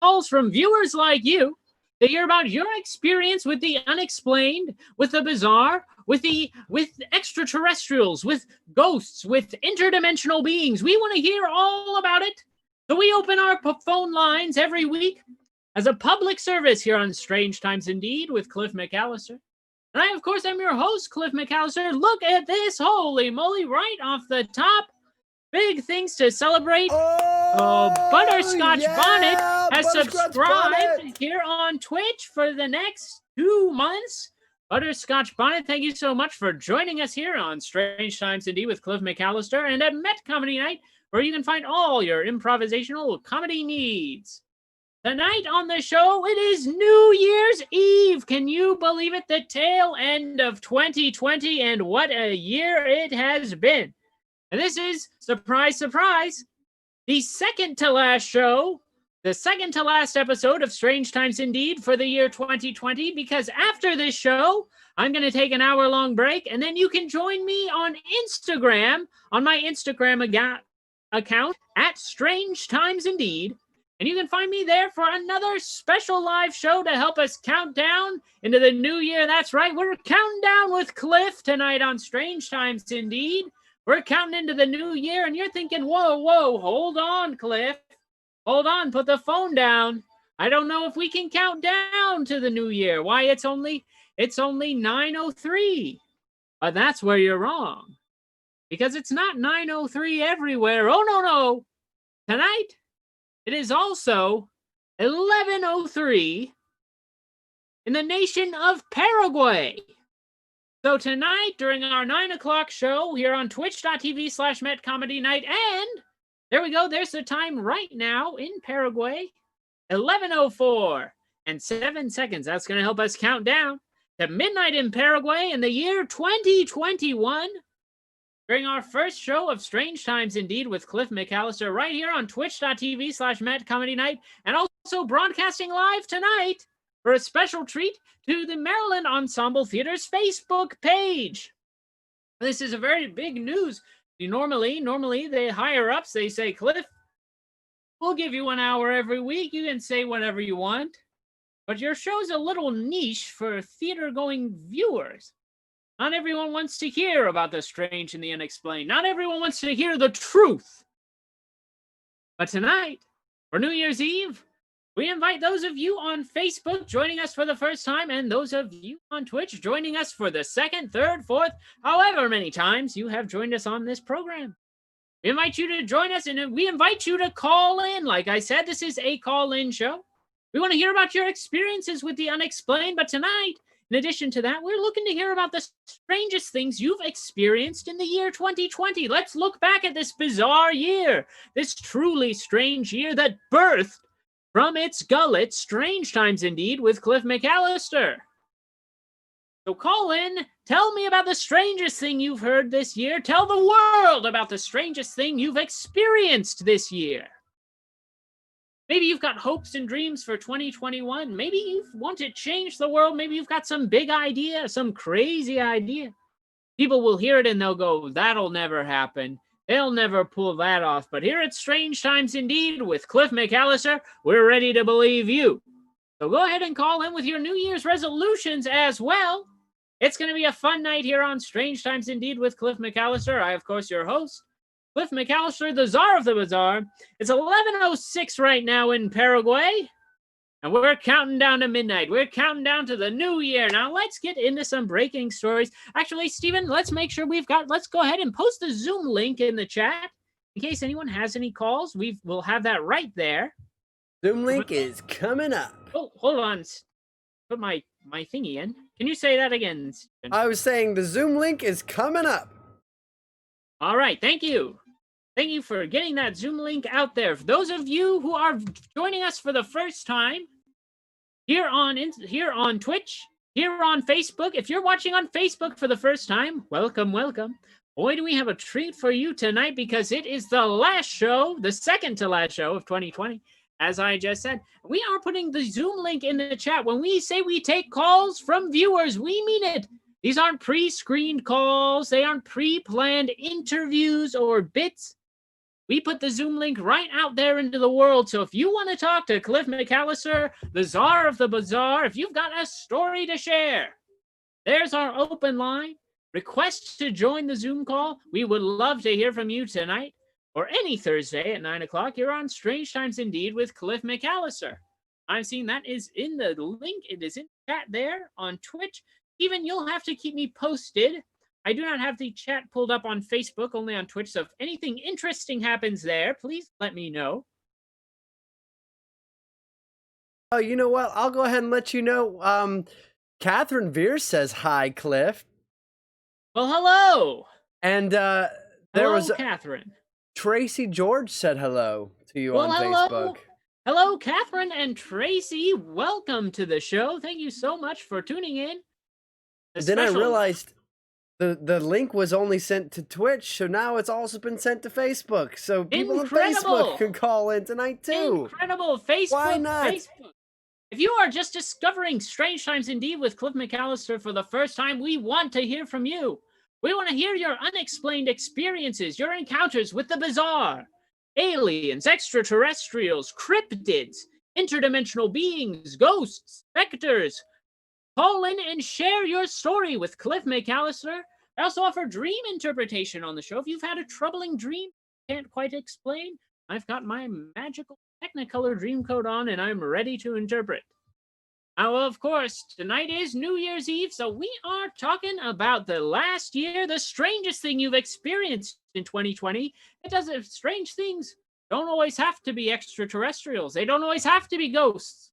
calls from viewers like you to hear about your experience with the unexplained, with the bizarre, with extraterrestrials, with ghosts, with interdimensional beings. We want to hear all about it. So we open our phone lines every week as a public service here on Strange Times Indeed with Cliff McCallister. And I, of course, am your host, Cliff McCallister. Look at this, holy moly, right off the top. Big things to celebrate. Butterscotch Bonnet has subscribed here on Twitch for the next 2 months. Butterscotch Bonnet, thank you so much for joining us here on Strange Times Indeed with Cliff McCallister and at Met Comedy Night, where you can find all your improvisational comedy needs. Tonight on the show, it is New Year's Eve. Can you believe it? The tail end of 2020, and what a year it has been. And this is, surprise, surprise, the second to last show, the second to last episode of Strange Times Indeed for the year 2020, because after this show, I'm going to take an hour-long break, and then you can join me on Instagram, on my Instagram account, at Strange Times Indeed, and you can find me there for another special live show to help us count down into the new year. That's right, we're counting down with Cliff tonight on Strange Times Indeed. We're counting into the new year, and you're thinking, whoa, hold on, Cliff. Hold on, put the phone down. I don't know if we can count down to the new year. Why, it's only 9:03. But that's where you're wrong. Because it's not 9:03 everywhere. Oh, no. Tonight, it is also 11:03 in the nation of Paraguay. So tonight, during our 9 o'clock show here on twitch.tv/MetComedyNight, and there we go, there's the time right now in Paraguay, 11:04 and 7 seconds. That's going to help us count down to midnight in Paraguay in the year 2021. During our first show of Strange Times Indeed with Cliff McCallister right here on twitch.tv/MetComedyNight, and also broadcasting live tonight for a special treat to the Maryland Ensemble Theater's Facebook page. This is a very big news. Normally, the higher-ups, they say, Cliff, we'll give you an hour every week. You can say whatever you want. But your show's a little niche for theater-going viewers. Not everyone wants to hear about the strange and the unexplained. Not everyone wants to hear the truth. But tonight, for New Year's Eve, we invite those of you on Facebook joining us for the first time, and those of you on Twitch joining us for the second, third, fourth, however many times you have joined us on this program. We invite you to join us, and we invite you to call in. Like I said, this is a call-in show. We want to hear about your experiences with the unexplained, but tonight, in addition to that, we're looking to hear about the strangest things you've experienced in the year 2020. Let's look back at this bizarre year, this truly strange year that birthed from its gullet Strange Times Indeed with Cliff McCallister. So call in, tell me about the strangest thing you've heard this year. Tell the world about the strangest thing you've experienced this year. Maybe you've got hopes and dreams for 2021. Maybe you want to change the world. Maybe you've got some big idea, some crazy idea. People will hear it and they'll go, that'll never happen. They'll never pull that off. But here at Strange Times Indeed with Cliff McCallister, we're ready to believe you. So go ahead and call in with your New Year's resolutions as well. It's going to be a fun night here on Strange Times Indeed with Cliff McCallister. I, of course, your host, Cliff McCallister, the Czar of the Bazaar. It's 11:06 right now in Paraguay, and we're counting down to midnight. We're counting down to the new year. Now, let's get into some breaking stories. Actually, Steven, let's make sure let's go ahead and post the Zoom link in the chat. In case anyone has any calls, we'll have that right there. Zoom link is coming up. Oh, hold on. Put my thingy in. Can you say that again, Steven? I was saying the Zoom link is coming up. All right, thank you. Thank you for getting that Zoom link out there. For those of you who are joining us for the first time here on Twitch, here on Facebook, if you're watching on Facebook for the first time, welcome. Boy, do we have a treat for you tonight because it is the last show, the second to last show of 2020. As I just said, we are putting the Zoom link in the chat. When we say we take calls from viewers, we mean it. These aren't pre-screened calls. They aren't pre-planned interviews or bits. We put the Zoom link right out there into the world. So if you want to talk to Cliff McCallister, the czar of the bazaar, if you've got a story to share, there's our open line. Request to join the Zoom call. We would love to hear from you tonight or any Thursday at 9 o'clock. You're on Strange Times Indeed with Cliff McCallister. I'm seeing that is in the link. It is in chat there on Twitch. Even you'll have to keep me posted. I do not have the chat pulled up on Facebook, only on Twitch. So if anything interesting happens there, please let me know. Oh, you know what? I'll go ahead and let you know. Catherine Veer says hi, Cliff. Well, hello. And there hello, was Catherine. Tracy George said hello to you on hello. Facebook. Hello, Catherine and Tracy. Welcome to the show. Thank you so much for tuning in. Then I realized the link was only sent to Twitch, so now it's also been sent to Facebook. So people on Facebook can call in tonight too. Incredible. Facebook. Why not? Facebook. If you are just discovering Strange Times Indeed with Cliff McCallister for the first time, we want to hear from you. We want to hear your unexplained experiences, your encounters with the bizarre, aliens, extraterrestrials, cryptids, interdimensional beings, ghosts, specters. Call in and share your story with Cliff McCallister. I also offer dream interpretation on the show. If you've had a troubling dream can't quite explain, I've got my magical Technicolor dream code on and I'm ready to interpret. Now, of course, tonight is New Year's Eve, so we are talking about the last year, the strangest thing you've experienced in 2020. Strange things don't always have to be extraterrestrials. They don't always have to be ghosts.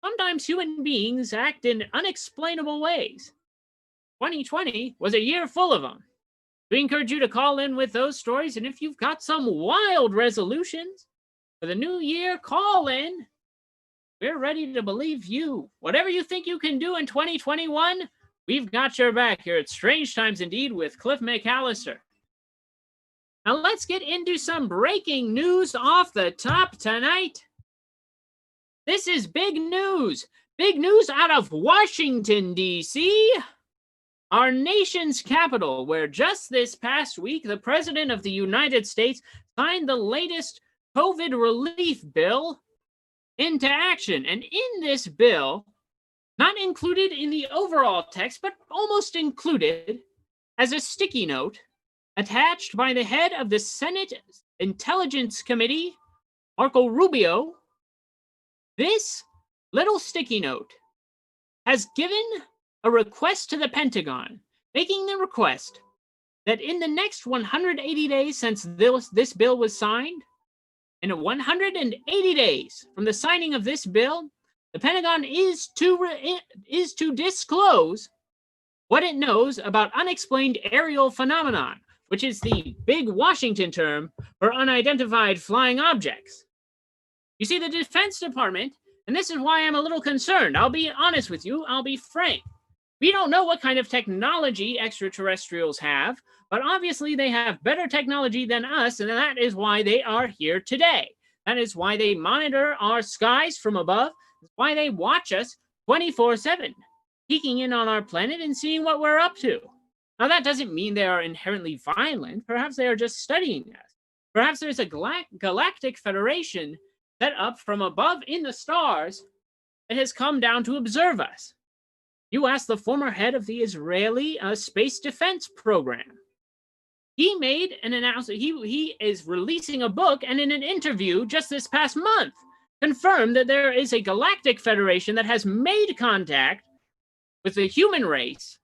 Sometimes human beings act in unexplainable ways. 2020 was a year full of them. We encourage you to call in with those stories, and if you've got some wild resolutions for the new year, call in. We're ready to believe you. Whatever you think you can do in 2021, we've got your back here at Strange Times Indeed with Cliff McCallister. Now let's get into some breaking news off the top tonight. This is big news. Big news out of Washington, D.C., our nation's capital, where just this past week, the President of the United States signed the latest COVID relief bill into action. And in this bill, not included in the overall text, but almost included as a sticky note attached by the head of the Senate Intelligence Committee, Marco Rubio, this little sticky note has given a request to the Pentagon, making the request that in the next 180 days since this bill was signed, in 180 days from the signing of this bill, the Pentagon is to disclose what it knows about unexplained aerial phenomenon, which is the big Washington term for unidentified flying objects. You see, the Defense Department, and this is why I'm a little concerned, I'll be honest with you, I'll be frank. We don't know what kind of technology extraterrestrials have, but obviously they have better technology than us, and that is why they are here today. That is why they monitor our skies from above. That's why they watch us 24/7, peeking in on our planet and seeing what we're up to. Now, that doesn't mean they are inherently violent. Perhaps they are just studying us. Perhaps there's a galactic federation set up from above in the stars that has come down to observe us. You ask the former head of the Israeli space defense program. He made an announcement. He is releasing a book, and in an interview just this past month, confirmed that there is a galactic federation that has made contact with the human race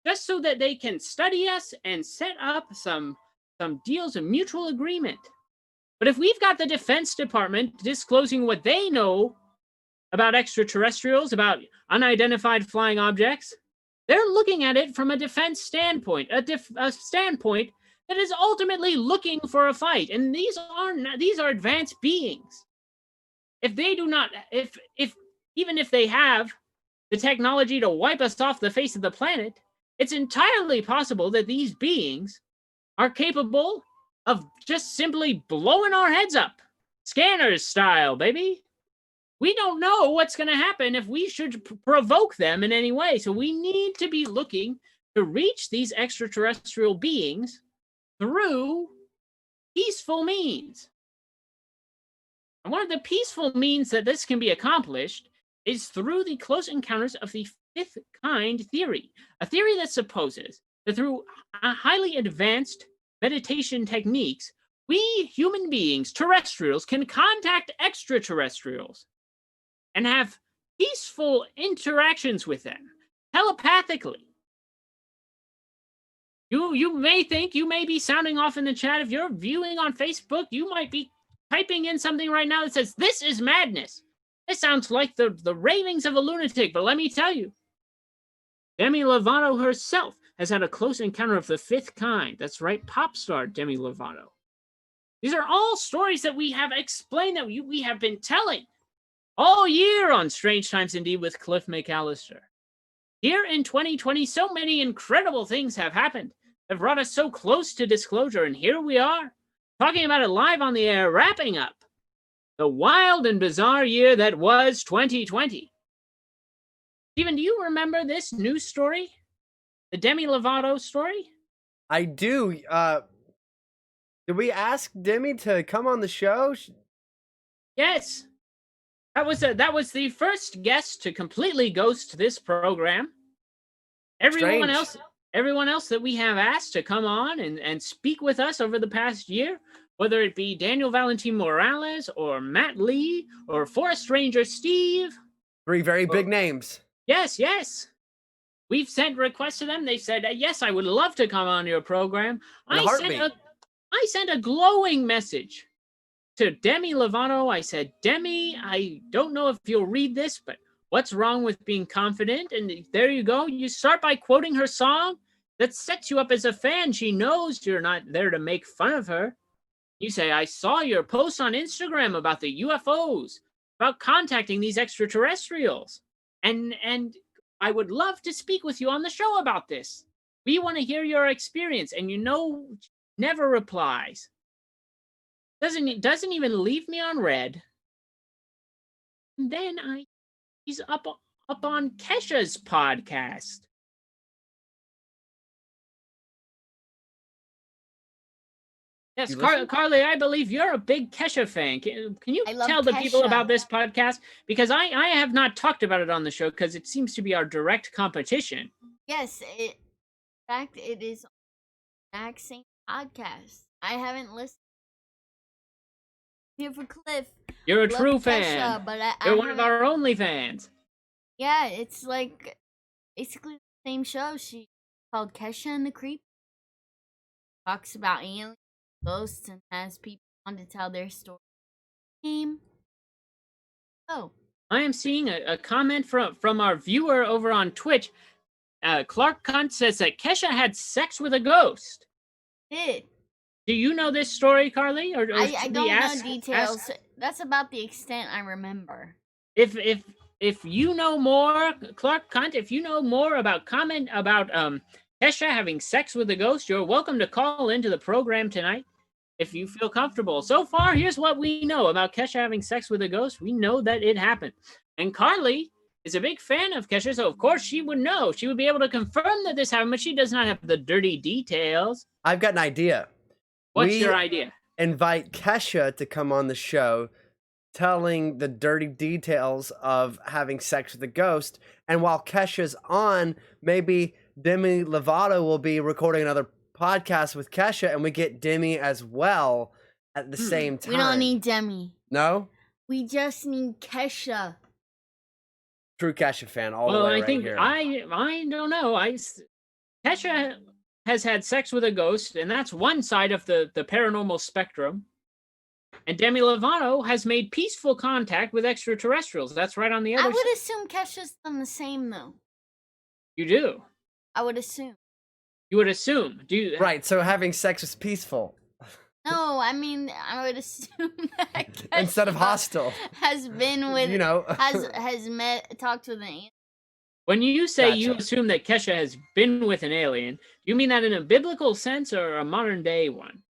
just so that they can study us and set up some deals of mutual agreement. But if we've got the Defense Department disclosing what they know about extraterrestrials, about unidentified flying objects, they're looking at it from a defense standpoint, a standpoint that is ultimately looking for a fight. And these are advanced beings. If they do not, even if they have the technology to wipe us off the face of the planet, it's entirely possible that these beings are capable of just simply blowing our heads up, Scanners style, baby. We don't know what's going to happen if we should provoke them in any way. So we need to be looking to reach these extraterrestrial beings through peaceful means. And one of the peaceful means that this can be accomplished is through the close encounters of the fifth kind theory, a theory that supposes that through highly advanced meditation techniques, we human beings, terrestrials, can contact extraterrestrials and have peaceful interactions with them telepathically. You may think, you may be sounding off in the chat. If you're viewing on Facebook, you might be typing in something right now that says, "This is madness. This sounds like the ravings of a lunatic." But let me tell you, Demi Lovato herself has had a close encounter of the fifth kind. That's right, pop star Demi Lovato. These are all stories that we have explained, that we have been telling all year on Strange Times Indeed with Cliff McCallister. Here in 2020, so many incredible things have happened that brought us so close to disclosure, and here we are, talking about it live on the air, wrapping up the wild and bizarre year that was 2020. Steven, do you remember this news story? The Demi Lovato story? I do. Did we ask Demi to come on the show? Yes. That was the first guest to completely ghost this program. Everyone else that we have asked to come on and speak with us over the past year, whether it be Daniel Valentin Morales or Matt Lee or Forest Ranger Steve. 3 very big names. Yes. We've sent requests to them. They said, yes, I would love to come on your program. I sent a glowing message to Demi Lovato. I said, Demi, I don't know if you'll read this, but what's wrong with being confident? And there you go. You start by quoting her song. That sets you up as a fan. She knows you're not there to make fun of her. You say, I saw your post on Instagram about the UFOs, about contacting these extraterrestrials. And I would love to speak with you on the show about this. We want to hear your experience. And never replies. Doesn't even leave me on red. And then he's up on Kesha's podcast. Yes, Carly, I believe you're a big Kesha fan. Can you tell the people about this podcast? Because I have not talked about it on the show because it seems to be our direct competition. Yes, in fact, it is the exact same podcast. I haven't listened. Here for Cliff. You're a true fan. Kesha, but you're one of our only fans. Yeah, it's like basically the same show. She called Kesha and the Creep. Talks about aliens, ghosts, and has people on to tell their story. Oh. I am seeing a comment from our viewer over on Twitch. Clark Cunt says that Kesha had sex with a ghost. Did. Do you know this story, Carly? Or I don't know details. That's about the extent I remember. If you know more, Clark Cunt, if you know more about Kesha having sex with a ghost, you're welcome to call into the program tonight if you feel comfortable. So far, here's what we know about Kesha having sex with a ghost. We know that it happened. And Carly is a big fan of Kesha, so of course she would know. She would be able to confirm that this happened, but she does not have the dirty details. I've got an idea. What's your idea? Invite Kesha to come on the show, telling the dirty details of having sex with a ghost. And while Kesha's on, maybe Demi Lovato will be recording another podcast with Kesha, and we get Demi as well at the same time. We don't need Demi. No? We just need Kesha. True Kesha fan all the way right here. I don't know. Kesha has had sex with a ghost, and that's one side of the paranormal spectrum. And Demi Lovato has made peaceful contact with extraterrestrials. That's right on the other side. I would assume Kesha's done the same, though. You do? I would assume. You would assume. Right, so having sex is peaceful. No, I mean, I would assume that Kesha instead of hostile has been with, talked with an alien. When you say you assume that Kesha has been with an alien, do you mean that in a biblical sense or a modern day one?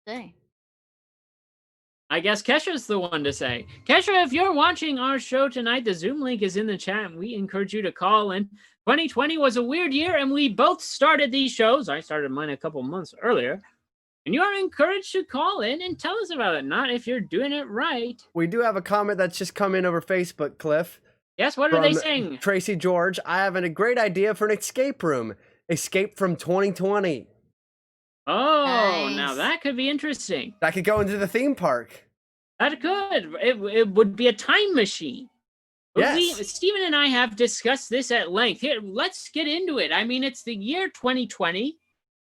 I guess Kesha's the one to say. Kesha, if you're watching our show tonight, the Zoom link is in the chat, and we encourage you to call in. 2020 was a weird year, and we both started these shows. I started mine a couple months earlier. And you are encouraged to call in and tell us about it, not if you're doing it right. We do have a comment that's just come in over Facebook, Cliff. Yes, what are they From saying? Tracy George. I have a great idea for an escape room. Escape from 2020. Oh, now Nice. that could be interesting. That could go into the theme park. That could. It would be a time machine. Yes. Stephen and I have discussed this at length. Here, let's get into it. I mean, it's the year 2020.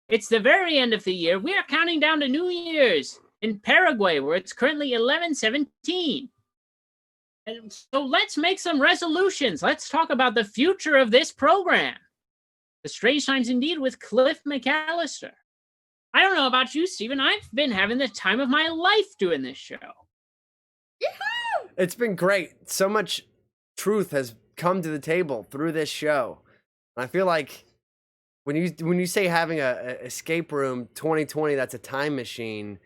It's the very end of the year. We are counting down to New Year's in Paraguay, where it's currently 11/17. And so let's make some resolutions. Let's talk about the future of this program. The Strange Times Indeed with Cliff McCallister. I don't know about you, Stephen. I've been having the time of my life doing this show. It's been great. So much truth has come to the table through this show. I feel like when you say having a escape room 2020, that's a time machine.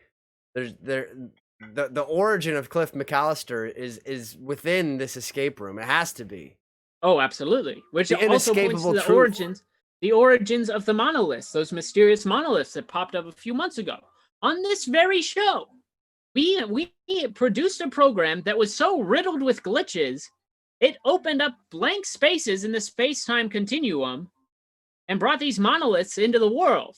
The origin of Cliff McCallister is within this escape room. It has to be. Oh, absolutely. Which The also points to inescapable the truth. origins of the monoliths, those mysterious monoliths that popped up a few months ago. On this very show, we produced a program that was so riddled with glitches, it opened up blank spaces in the space-time continuum and brought these monoliths into the world.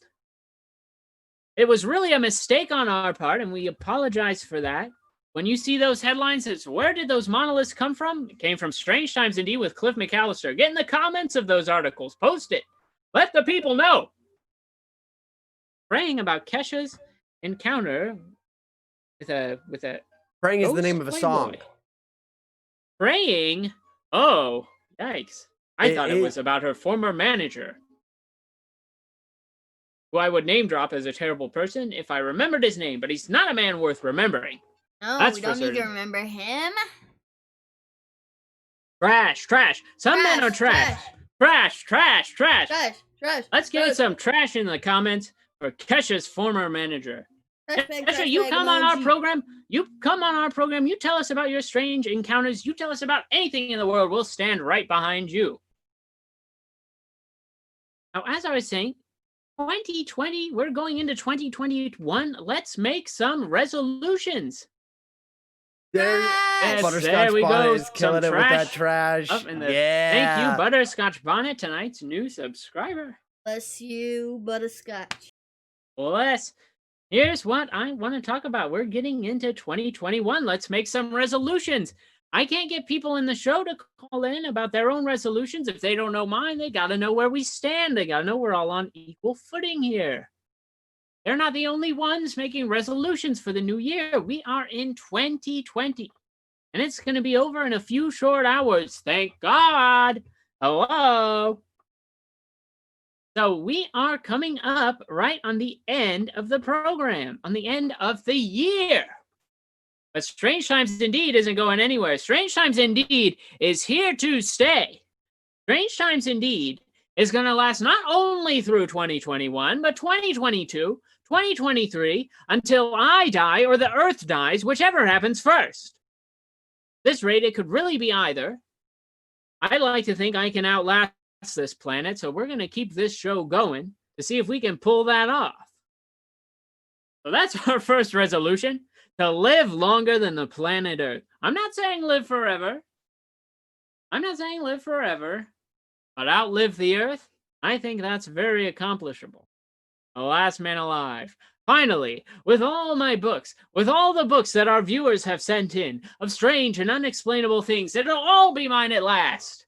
It was really a mistake on our part, and we apologize for that. When you see those headlines, it's where did those monoliths come from? It came from Strange Times Indeed with Cliff McCallister. Get in the comments of those articles. Post it. Let the people know. Praying about Kesha's encounter with a Praying is the ghost name of a playboy. song. Praying? Oh, yikes. I thought it was about her former manager, who I would name drop as a terrible person if I remembered his name, but he's not a man worth remembering. No, That's we for don't need to certain. remember him. Trash. Some men are trash. Trash. Trash. Let's get some trash in the comments for Kesha's former manager. Kesha, you come on our program. You tell us about your strange encounters. You tell us about anything in the world. We'll stand right behind you. Now, as I was saying, 2020, we're going into 2021. Let's make some resolutions. There, Yes, Butterscotch there we go. Bonnet is killing Some it with that trash trash. Up in the, Yeah. Thank you, Butterscotch Bonnet, tonight's new subscriber. Bless you, Butterscotch. Bless. Here's what I want to talk about. We're getting into 2021. Let's make some resolutions. I can't get people in the show to call in about their own resolutions. If they don't know mine, they got to know where we stand. They got to know we're all on equal footing here. They're not the only ones making resolutions for the new year. We are in 2020, and it's going to be over in a few short hours. Thank God. Hello. So we are coming up right on the end of the program, on the end of the year. But Strange Times Indeed isn't going anywhere. Strange Times Indeed is here to stay. Strange Times Indeed is going to last not only through 2021, but 2022, 2023, until I die or the Earth dies, whichever happens first. At this rate, it could really be either. I'd like to think I can outlast this planet, so we're going to keep this show going to see if we can pull that off. So that's our first resolution, to live longer than the planet Earth. I'm not saying live forever, but outlive the Earth, I think that's very accomplishable. The last man alive. Finally, with all my books, with all the books that our viewers have sent in of strange and unexplainable things, it'll all be mine at last.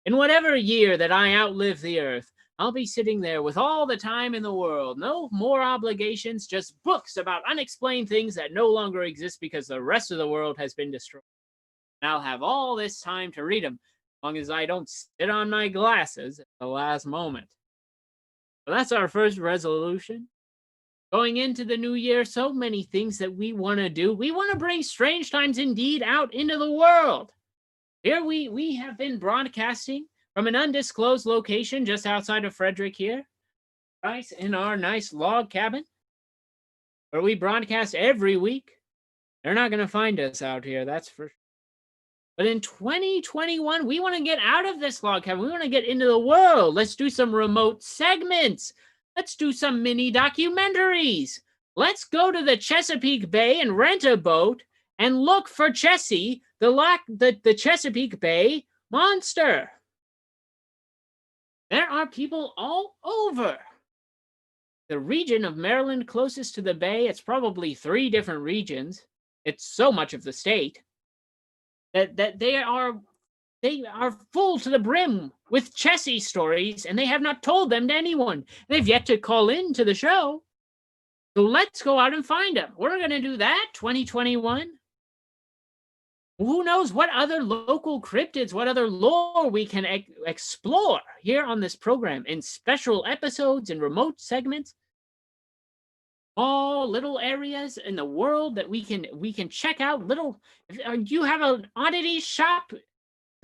In whatever year that I outlive the Earth, I'll be sitting there with all the time in the world. No more obligations, just books about unexplained things that no longer exist because the rest of the world has been destroyed. And I'll have all this time to read them, as long as I don't sit on my glasses at the last moment. So that's our first resolution. Going into the new year, so many things that we want to do. We want to bring Strange Times Indeed out into the world. Here we have been broadcasting from an undisclosed location just outside of Frederick here, right in our nice log cabin, where we broadcast every week. They're not going to find us out here, that's for sure. But in 2021, we want to get out of this log cabin. We want to get into the world. Let's do some remote segments. Let's do some mini documentaries. Let's go to the Chesapeake Bay and rent a boat and look for Chessie, the Chesapeake Bay monster. There are people all over the region of Maryland closest to the bay. It's probably 3 different regions. It's so much of the state that they are full to the brim with Chessie stories, and they have not told them to anyone. They've yet to call in to the show. So let's go out and find them. We're going to do that 2021. Who knows what other local cryptids, what other lore we can explore here on this program in special episodes and remote segments. All little areas in the world that we can check out. If you have an oddity shop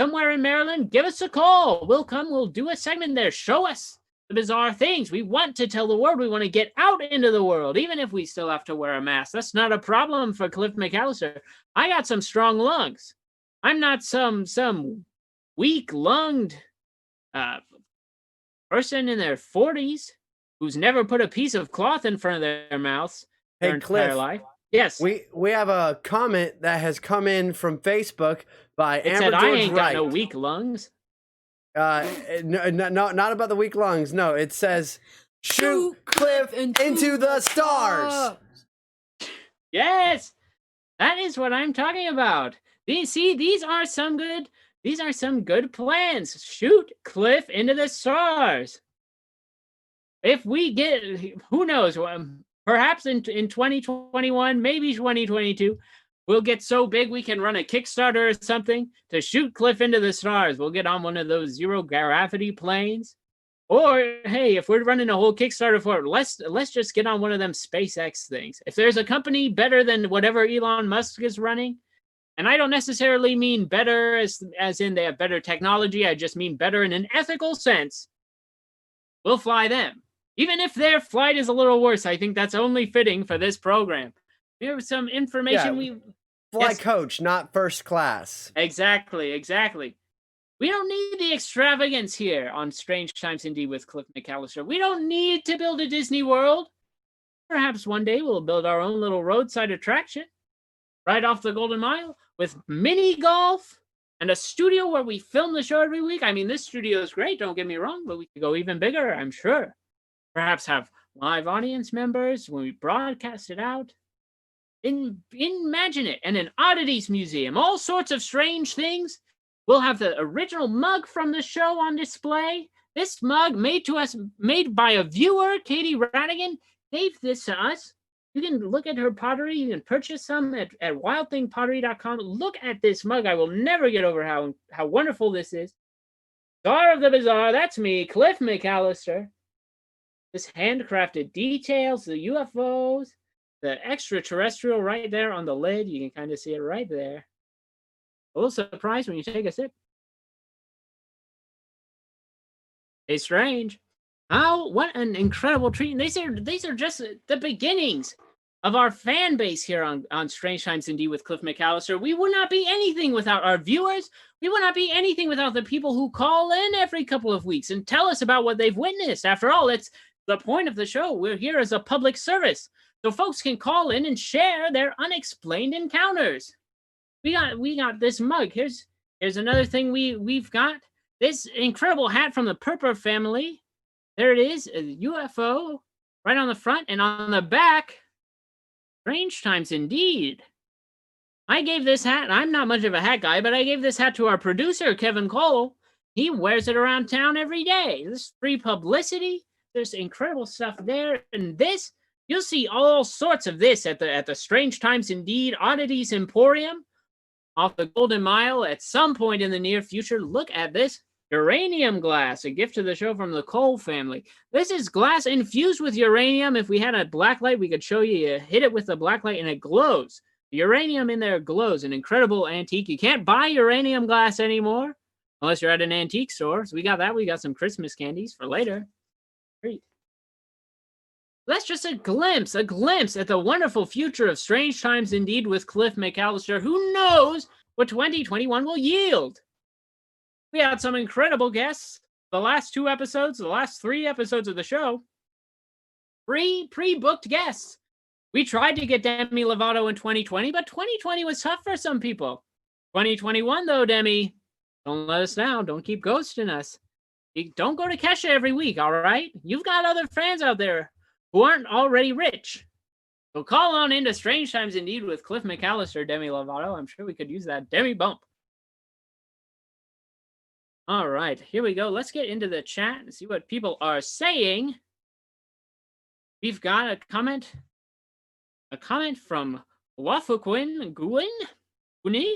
somewhere in Maryland, give us a call. We'll come. We'll do a segment there. Show us the bizarre things. We want to tell the world. We want to get out into the world, even if we still have to wear a mask. That's not a problem for Cliff McCallister. I got some strong lungs. I'm not some weak-lunged person in their 40s who's never put a piece of cloth in front of their mouths their entire life. Yes. We have a comment that has come in from Facebook by Amber said, George I ain't Wright. got no weak lungs. No, not about the weak lungs. No, it says, shoot Cliff into the stars. Yes, that is what I'm talking about. These are some good plans. Shoot Cliff into the stars. If we get, who knows, perhaps in 2021, maybe 2022, we'll get so big we can run a Kickstarter or something to shoot Cliff into the stars. We'll get on one of those zero gravity planes. Or, hey, if we're running a whole Kickstarter for it, let's just get on one of them SpaceX things. If there's a company better than whatever Elon Musk is running, and I don't necessarily mean better as in they have better technology, I just mean better in an ethical sense, we'll fly them. Even if their flight is a little worse, I think that's only fitting for this program. Here's some information Fly coach, not first class. Exactly. We don't need the extravagance here on Strange Times Indeed with Cliff McCallister. We don't need to build a Disney World. Perhaps one day we'll build our own little roadside attraction right off the Golden Mile with mini golf and a studio where we film the show every week. I mean, this studio is great, don't get me wrong, but we could go even bigger, I'm sure. Perhaps have live audience members when we broadcast it out. Imagine it. And an oddities museum, all sorts of strange things. We'll have the original mug from the show on display. This mug made by a viewer, Katie Radigan, gave this to us. You can look at her pottery. You can purchase some at wildthingpottery.com. Look at this mug. I will never get over how wonderful this is. Star of the Bizarre, that's me, Cliff McCallister. This handcrafted details, the UFOs, the extraterrestrial right there on the lid. You can kind of see it right there. A little surprise when you take a sip. It's strange. Oh, what an incredible treat. And these are just the beginnings of our fan base here on Strange Times Indeed with Cliff McCallister. We would not be anything without our viewers. We would not be anything without the people who call in every couple of weeks and tell us about what they've witnessed. After all, it's the point of the show. We're here as a public service, so folks can call in and share their unexplained encounters. We got this mug. Here's another thing we've got. This incredible hat from the Purper family. There it is, a UFO right on the front, and on the back, Strange Times Indeed. I gave this hat, I'm not much of a hat guy, but I gave this hat to our producer, Kevin Cole. He wears it around town every day. This is free publicity. There's incredible stuff there. And this, you'll see all sorts of this at the Strange Times Indeed Oddities Emporium off the Golden Mile at some point in the near future. Look at this uranium glass, a gift to the show from the Cole family. This is glass infused with uranium. If we had a black light, we could show you. You hit it with the black light and it glows. The uranium in there glows. An incredible antique. You can't buy uranium glass anymore unless you're at an antique store. So we got that. We got some Christmas candies for later. Great. That's just a glimpse at the wonderful future of Strange Times Indeed with Cliff McCallister. Who knows what 2021 will yield? We had some incredible guests. The last 3 episodes of the show. Pre-booked guests. We tried to get Demi Lovato in 2020, but 2020 was tough for some people. 2021, though, Demi, don't let us down. Don't keep ghosting us. Don't go to Kesha every week, all right? You've got other fans out there who aren't already rich. So call on into Strange Times Indeed with Cliff McCallister, Demi Lovato. I'm sure we could use that Demi bump. All right, here we go. Let's get into the chat and see what people are saying. We've got a comment from Wafuquin Guni.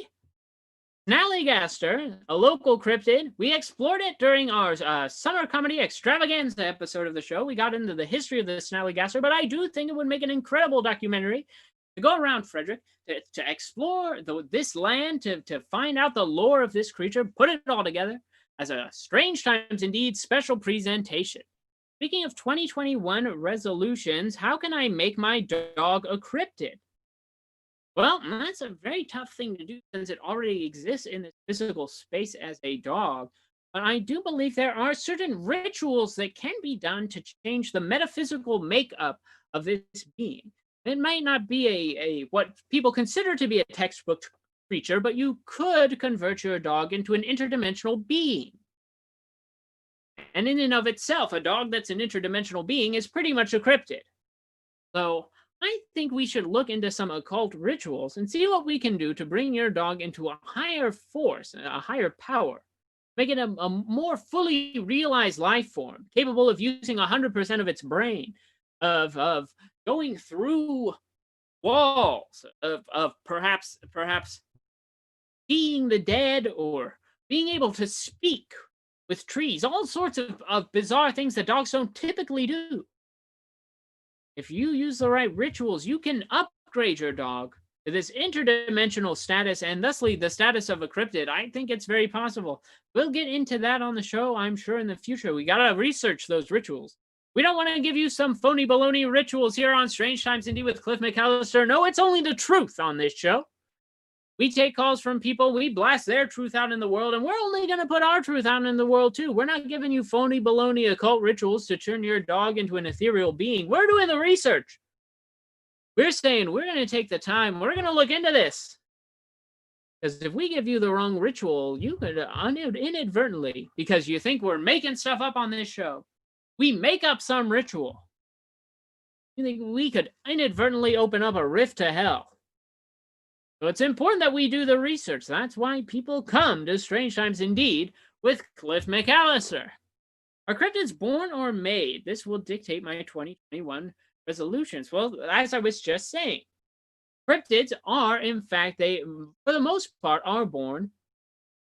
Snallygaster, a local cryptid. We explored it during our summer comedy extravaganza episode of the show. We got into the history of the Snallygaster, but I do think it would make an incredible documentary to go around, Frederick, to explore this land, to find out the lore of this creature, put it all together as a Strange Times Indeed special presentation. Speaking of 2021 resolutions, how can I make my dog a cryptid? Well, that's a very tough thing to do since it already exists in this physical space as a dog. But I do believe there are certain rituals that can be done to change the metaphysical makeup of this being. It might not be a what people consider to be a textbook creature, but you could convert your dog into an interdimensional being. And in and of itself, a dog that's an interdimensional being is pretty much a cryptid. So I think we should look into some occult rituals and see what we can do to bring your dog into a higher force, a higher power. Make it a more fully realized life form, capable of using 100% of its brain, of going through walls, of perhaps seeing the dead, or being able to speak with trees, all sorts of bizarre things that dogs don't typically do. If you use the right rituals, you can upgrade your dog to this interdimensional status and thusly the status of a cryptid. I think it's very possible. We'll get into that on the show, I'm sure, in the future. We gotta research those rituals. We don't want to give you some phony baloney rituals here on Strange Times Indeed with Cliff McCallister. No, it's only the truth on this show. We take calls from people, we blast their truth out in the world, and we're only going to put our truth out in the world too. We're not giving you phony baloney occult rituals to turn your dog into an ethereal being. We're doing the research. We're saying we're going to take the time, we're going to look into this. Because if we give you the wrong ritual, you could inadvertently, because you think we're making stuff up on this show, we make up some ritual. You think we could inadvertently open up a rift to hell. So it's important that we do the research. That's why people come to Strange Times Indeed with Cliff McCallister. Are cryptids born or made? This will dictate my 2021 resolutions. Well, as I was just saying, cryptids are, in fact, they, for the most part, are born.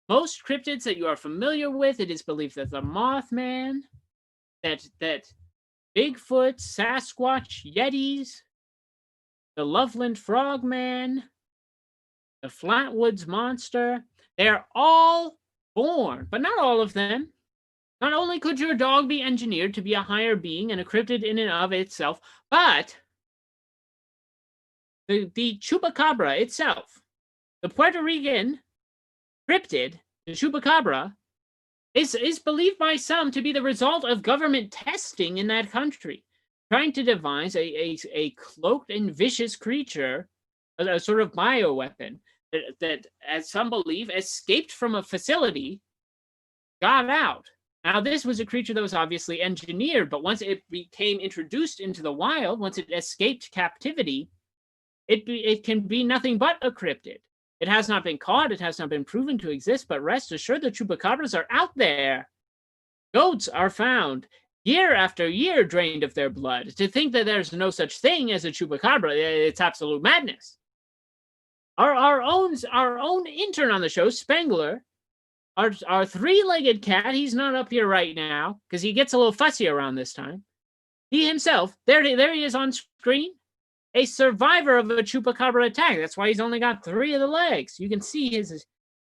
Most cryptids that you are familiar with, it is believed that the Mothman, that Bigfoot, Sasquatch, Yetis, the Loveland Frogman, the Flatwoods Monster, they're all born, but not all of them. Not only could your dog be engineered to be a higher being and a cryptid in and of itself, but the chupacabra itself, the Puerto Rican cryptid, the chupacabra, is believed by some to be the result of government testing in that country, trying to devise a cloaked and vicious creature, a sort of bioweapon that, as some believe, escaped from a facility, got out. Now, this was a creature that was obviously engineered, but once it became introduced into the wild, once it escaped captivity, it can be nothing but a cryptid. It has not been caught, it has not been proven to exist, but rest assured the chupacabras are out there. Goats are found year after year drained of their blood. To think that there's no such thing as a chupacabra, it's absolute madness. Our own intern on the show, Spengler, our three-legged cat, he's not up here right now because he gets a little fussy around this time. He himself, there he is on screen, a survivor of a chupacabra attack. That's why he's only got 3 of the legs. You can see his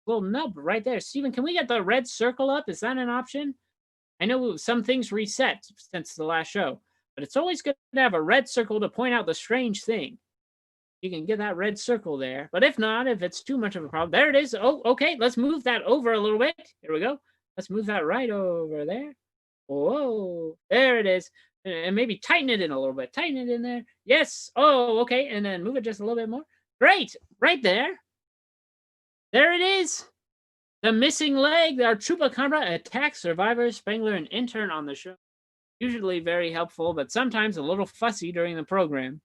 little nub right there. Steven, can we get the red circle up? Is that an option? I know some things reset since the last show, but it's always good to have a red circle to point out the strange thing. You can get that red circle there. But if not, if it's too much of a problem, there it is. Oh, okay. Let's move that over a little bit. Here we go. Let's move that right over there. Whoa. There it is. And maybe tighten it in a little bit. Tighten it in there. Yes. Oh, okay. And then move it just a little bit more. Great. Right there. There it is. The missing leg. Our Chupacabra attack survivor, Spangler, and intern on the show. Usually very helpful, but sometimes a little fussy during the program.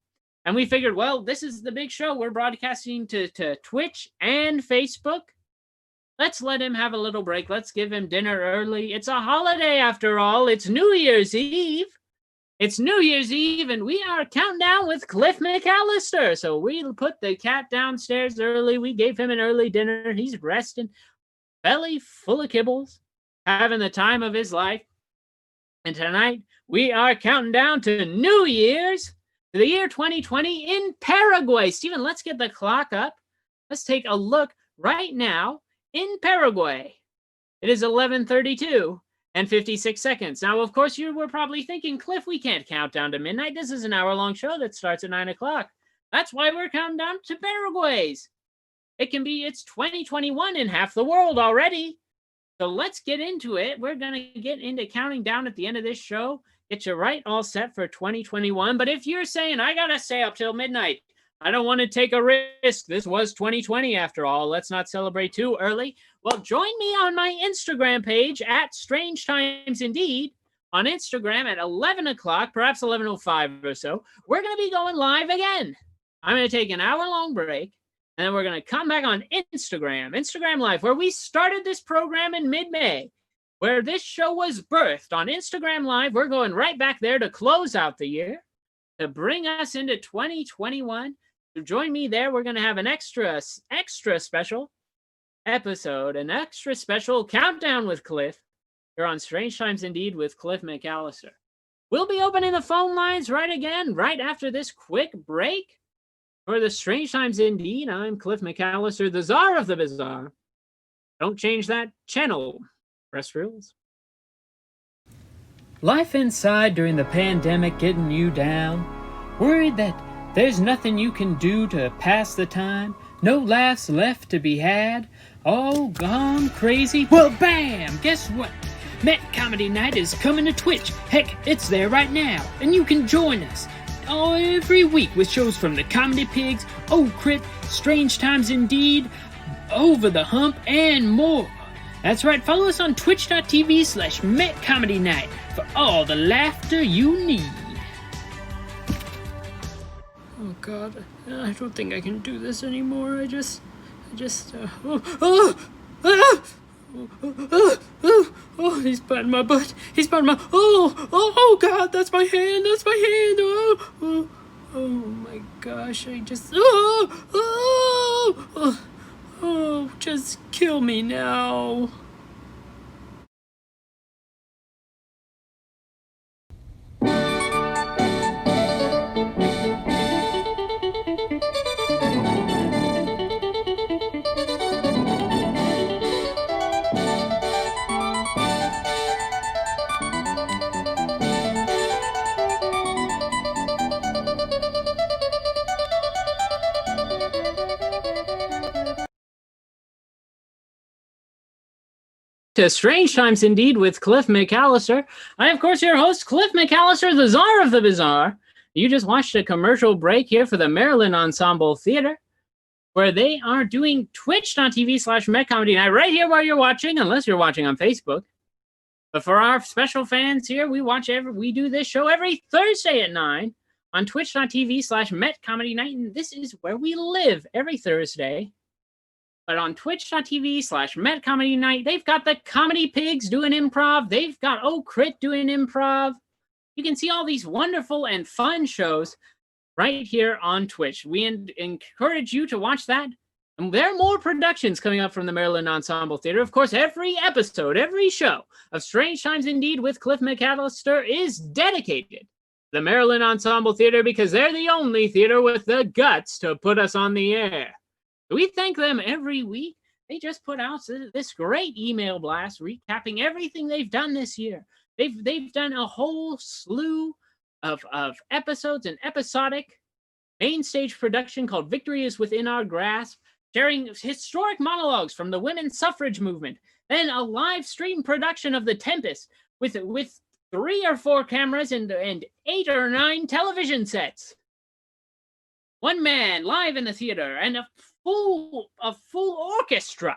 And we figured, well, this is the big show. We're broadcasting to Twitch and Facebook. Let's let him have a little break. Let's give him dinner early. It's a holiday after all. It's New Year's Eve. It's New Year's Eve, and we are counting down with Cliff McCallister. So we put the cat downstairs early. We gave him an early dinner. He's resting, belly full of kibbles, having the time of his life. And tonight, we are counting down to New Year's, to the year 2020 in Paraguay. Steven, let's get the clock up. Let's take a look right now in Paraguay. It is 11:32 and 56 seconds. Now, of course, you were probably thinking, Cliff, we can't count down to midnight. This is an hour-long show that starts at 9 o'clock. That's why we're counting down to Paraguay's. It's 2021 in half the world already. So let's get into it. We're going to get into counting down at the end of this show. Get you right all set for 2021. But if you're saying, I got to stay up till midnight, I don't want to take a risk. This was 2020 after all. Let's not celebrate too early. Well, join me on my Instagram page at Strange Times Indeed on Instagram at 11 o'clock, perhaps 11:05 or so. We're going to be going live again. I'm going to take an hour-long break, and then we're going to come back on Instagram Live, where we started this program in mid-May, where this show was birthed on Instagram Live. We're going right back there to close out the year, to bring us into 2021. So join me there. We're going to have an extra special episode, an extra special countdown with Cliff. You're on Strange Times Indeed with Cliff McCallister. We'll be opening the phone lines right after this quick break. For the Strange Times Indeed, I'm Cliff McCallister, the czar of the bizarre. Don't change that channel, terrestrials. Life inside during the pandemic getting you down? Worried that there's nothing you can do to pass the time? No laughs left to be had? All gone crazy? Well, bam! Guess what? Met Comedy Night is coming to Twitch. Heck, it's there right now, and you can join us every week with shows from the Comedy Pigs, Oh Crit, Strange Times Indeed, Over the Hump, and more. That's right, follow us on twitch.tv/MetComedyNight for all the laughter you need. Oh God, I don't think I can do this anymore. Oh, he's biting my butt. He's biting my, oh God, that's my hand. Oh my gosh, just kill me now. To Strange Times Indeed with Cliff McCallister. I, of course, your host, Cliff McCallister, the czar of the bizarre. You just watched a commercial break here for the Maryland Ensemble Theater, where they are doing twitch.tv/MetComedyNight right here while you're watching, unless you're watching on Facebook. But for our special fans here, we do this show every Thursday at 9 on twitch.tv/MetComedyNight, and this is where we live every Thursday. But on twitch.tv/MetComedyNight, they've got the Comedy Pigs doing improv. They've got Oh Crit doing improv. You can see all these wonderful and fun shows right here on Twitch. We encourage you to watch that. And there are more productions coming up from the Maryland Ensemble Theater. Of course, every episode, every show of Strange Times Indeed with Cliff McCallister is dedicated to the Maryland Ensemble Theater because they're the only theater with the guts to put us on the air. We thank them every week. They just put out this great email blast recapping everything they've done this year. They've done a whole slew of episodes, an episodic main stage production called Victory is Within Our Grasp, sharing historic monologues from the women's suffrage movement, then a live stream production of The Tempest with 3 or 4 cameras and 8 or 9 television sets. One man live in the theater and a full orchestra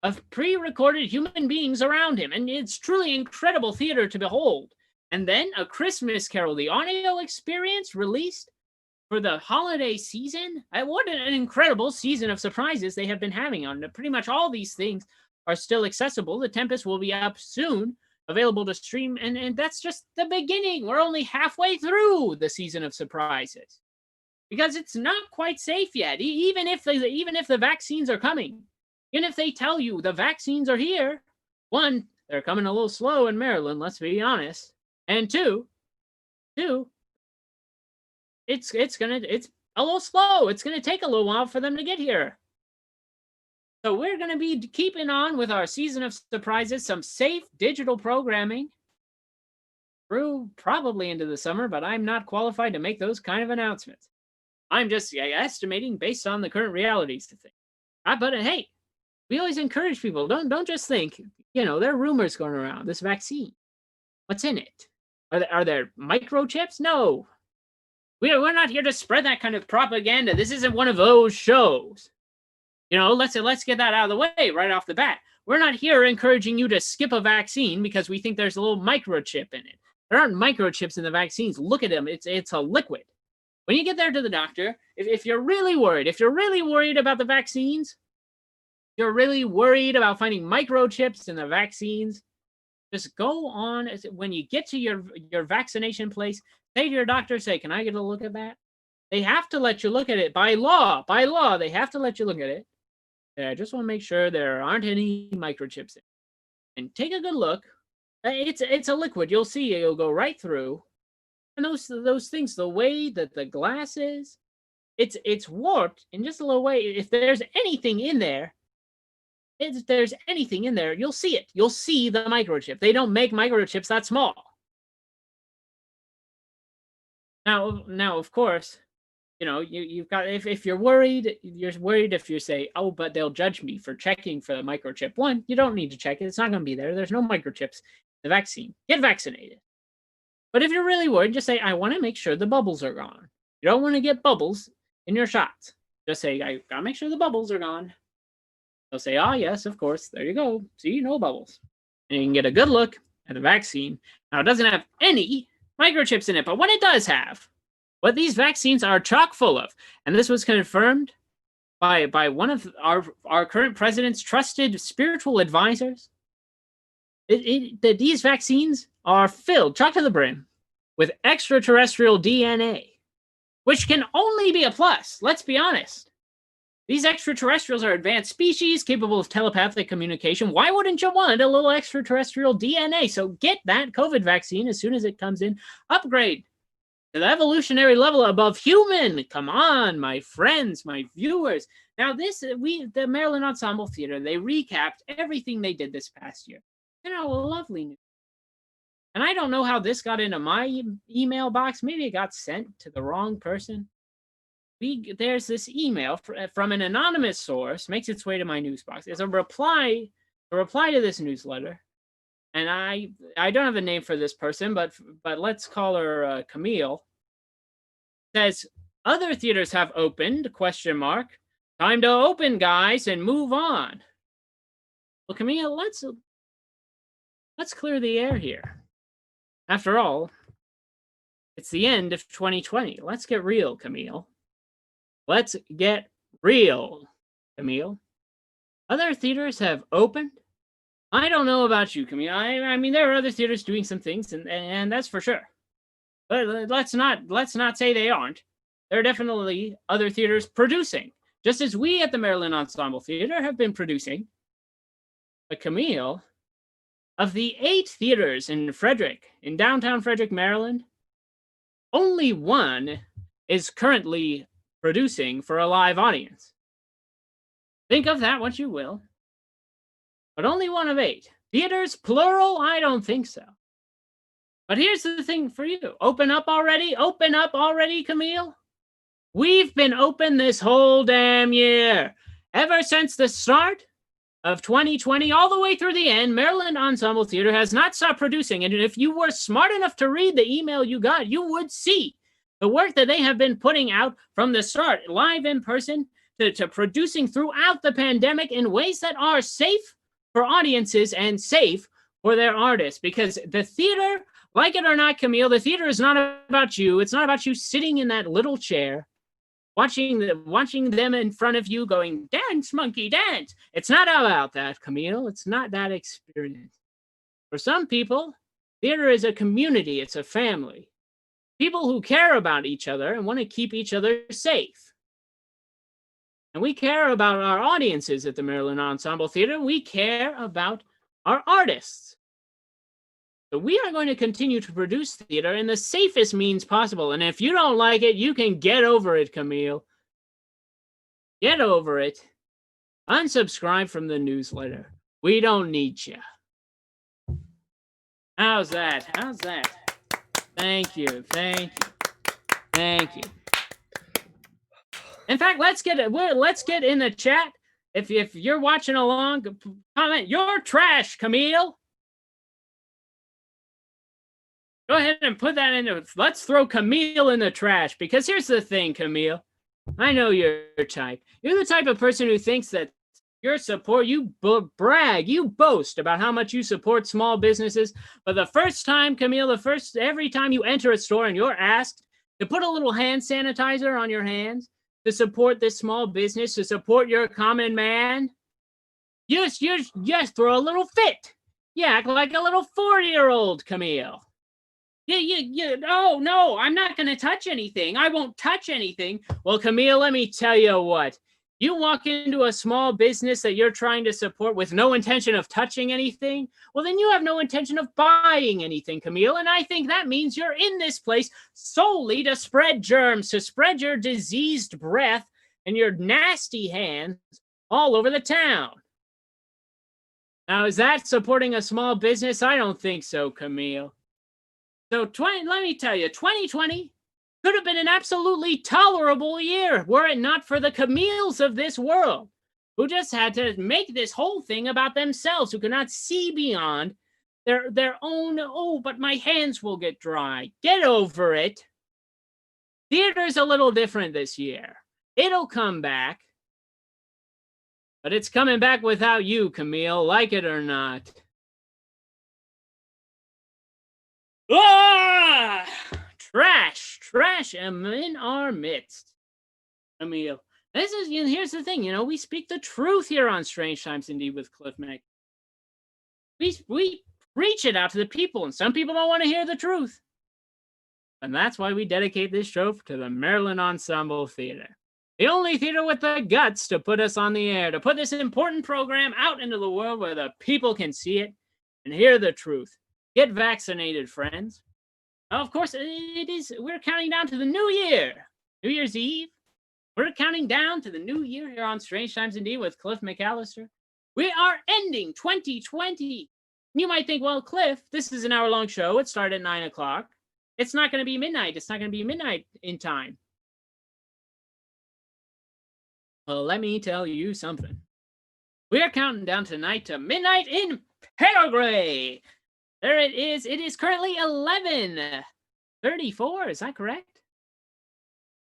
of pre-recorded human beings around him, and it's truly incredible theater to behold. And then A Christmas Carol, the audio experience released for the holiday season. What an incredible season of surprises they have been having on pretty much all these things are still accessible. The Tempest will be up soon, available to stream, and that's just the beginning. We're only halfway through the season of surprises because it's not quite safe yet. Even if the vaccines are coming, even if they tell you the vaccines are here, one, they're coming a little slow in Maryland, let's be honest, and two, it's a little slow. It's gonna take a little while for them to get here. So we're gonna be keeping on with our season of surprises, some safe digital programming through probably into the summer, but I'm not qualified to make those kind of announcements. I'm just estimating based on the current realities of things. But hey, we always encourage people, don't just think, there are rumors going around this vaccine. What's in it? Are there microchips? No. We're not here to spread that kind of propaganda. This isn't one of those shows. Let's get that out of the way right off the bat. We're not here encouraging you to skip a vaccine because we think there's a little microchip in it. There aren't microchips in the vaccines. Look at them. It's a liquid. When you get there to the doctor, if you're really worried about the vaccines, you're really worried about finding microchips in the vaccines, just go on. When you get to your vaccination place, say to your doctor, can I get a look at that? They have to let you look at it by law. By law, they have to let you look at it. I just want to make sure there aren't any microchips in it. And take a good look. It's a liquid. You'll see it'll go right through. And those things, the way that the glass is, it's warped in just a little way. If there's anything in there, you'll see it. You'll see the microchip. They don't make microchips that small. Now, of course, you've got, if you're worried if you say, oh, but they'll judge me for checking for the microchip. One, you don't need to check it. It's not going to be there. There's no microchips in the vaccine. Get vaccinated. But if you're really worried, just say, I want to make sure the bubbles are gone. You don't want to get bubbles in your shots. Just say, I got to make sure the bubbles are gone. They'll say, oh, yes, of course. There you go. See, no bubbles. And you can get a good look at the vaccine. Now, it doesn't have any microchips in it, but what it does have, what these vaccines are chock full of, and this was confirmed by one of our current president's trusted spiritual advisors, that these vaccines are filled, chock to the brim, with extraterrestrial DNA, which can only be a plus. Let's be honest. These extraterrestrials are advanced species capable of telepathic communication. Why wouldn't you want a little extraterrestrial DNA? So get that COVID vaccine as soon as it comes in. Upgrade to the evolutionary level above human. Come on, my friends, my viewers. Now, the Maryland Ensemble Theater, they recapped everything they did this past year. Lovely news. And I don't know how this got into my email box. Maybe it got sent to the wrong person. There's this email from an anonymous source, makes its way to my news box. It's a reply to this newsletter. And I don't have a name for this person, but let's call her Camille. It says, other theaters have opened, ? Time to open, guys, and move on. Well, Camille, let's clear the air here. After all, it's the end of 2020. Let's get real, Camille. Let's get real, Camille. Other theaters have opened. I don't know about you, Camille. I mean, there are other theaters doing some things, and that's for sure. But let's not say they aren't. There are definitely other theaters producing, just as we at the Maryland Ensemble Theater have been producing. But Camille, of the 8 theaters in downtown Frederick, Maryland, only one is currently producing for a live audience. Think of that what you will. But only one of 8. Theaters, plural? I don't think so. But here's the thing for you. Open up already? Open up already, Camille? We've been open this whole damn year. Ever since the start of 2020 all the way through the end, Maryland Ensemble Theater has not stopped producing. And if you were smart enough to read the email you got, you would see the work that they have been putting out from the start, live in person, to producing throughout the pandemic in ways that are safe for audiences and safe for their artists. Because the theater, like it or not, Camille, the theater is not about you. It's not about you sitting in that little chair watching them in front of you going, dance, monkey, dance. It's not about that, Camille. It's not that experience. For some people, theater is a community. It's a family. People who care about each other and want to keep each other safe. And we care about our audiences at the Maryland Ensemble Theater. We care about our artists. So we are going to continue to produce theater in the safest means possible. And if you don't like it, you can get over it, Camille. Get over it. Unsubscribe from the newsletter. We don't need you. How's that? How's that? Thank you. Thank you. Thank you. In fact, let's get in the chat. If you're watching along, comment, "You're trash, Camille." Go ahead and put that into. Let's throw Camille in the trash, because here's the thing, Camille. I know you're type. You're the type of person who thinks that your support, you brag, you boast about how much you support small businesses. But the first time, Camille, every time you enter a store and you're asked to put a little hand sanitizer on your hands to support this small business, to support your common man, you just throw a little fit. You act like a little 40-year-old, Camille. Oh, no, I'm not going to touch anything. I won't touch anything. Well, Camille, let me tell you what. You walk into a small business that you're trying to support with no intention of touching anything, well, then you have no intention of buying anything, Camille. And I think that means you're in this place solely to spread germs, to spread your diseased breath and your nasty hands all over the town. Now, is that supporting a small business? I don't think so, Camille. So let me tell you, 2020 could have been an absolutely tolerable year were it not for the Camilles of this world, who just had to make this whole thing about themselves, who could not see beyond their own, oh, but my hands will get dry. Get over it. Theater's a little different this year. It'll come back. But it's coming back without you, Camille, like it or not. Ah! Trash in our midst. Camille, here's the thing, we speak the truth here on Strange Times Indeed with Cliff Mack. We preach it out to the people, and some people don't want to hear the truth. And that's why we dedicate this show to the Maryland Ensemble Theater. The only theater with the guts to put us on the air, to put this important program out into the world where the people can see it and hear the truth. Get vaccinated, friends. Now, of course, we're counting down to the new year. New Year's Eve. We're counting down to the new year here on Strange Times Indeed with Cliff McCallister. We are ending 2020. You might think, well, Cliff, this is an hour-long show. It started at 9 o'clock. It's not going to be midnight. It's not going to be midnight in time. Well, let me tell you something. We're counting down tonight to midnight in Paraguay. There it is. It is currently 11:34. Is that correct?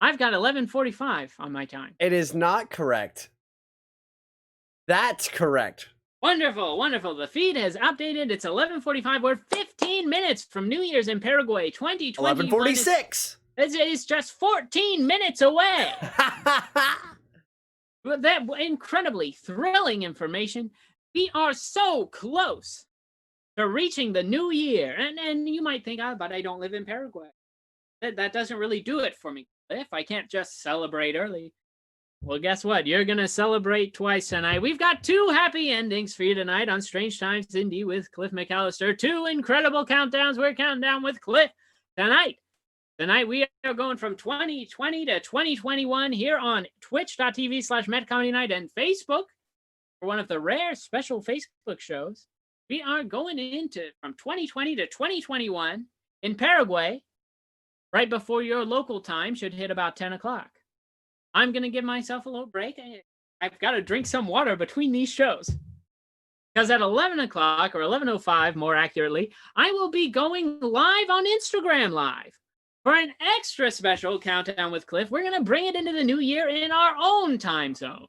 I've got 11:45 on my time. It is not correct. That's correct. Wonderful, wonderful. The feed has updated. It's 11:45. We're 15 minutes from New Year's in Paraguay 2020. 11:46. It's just 14 minutes away. With that incredibly thrilling information, we are so close to reaching the new year. And you might think, but I don't live in Paraguay. That doesn't really do it for me. If I can't just celebrate early. Well, guess what? You're going to celebrate twice tonight. We've got 2 happy endings for you tonight on Strange Times Indeed with Cliff McCallister. 2 incredible countdowns. We're counting down with Cliff tonight. Tonight, we are going from 2020 to 2021 here on twitch.tv/MetComedyNight and Facebook for one of the rare special Facebook shows. We are going into from 2020 to 2021 in Paraguay, right before your local time should hit about 10 o'clock. I'm going to give myself a little break. I've got to drink some water between these shows. Because at 11 o'clock, or 11:05 more accurately, I will be going live on Instagram Live for an extra special countdown with Cliff. We're going to bring it into the new year in our own time zone.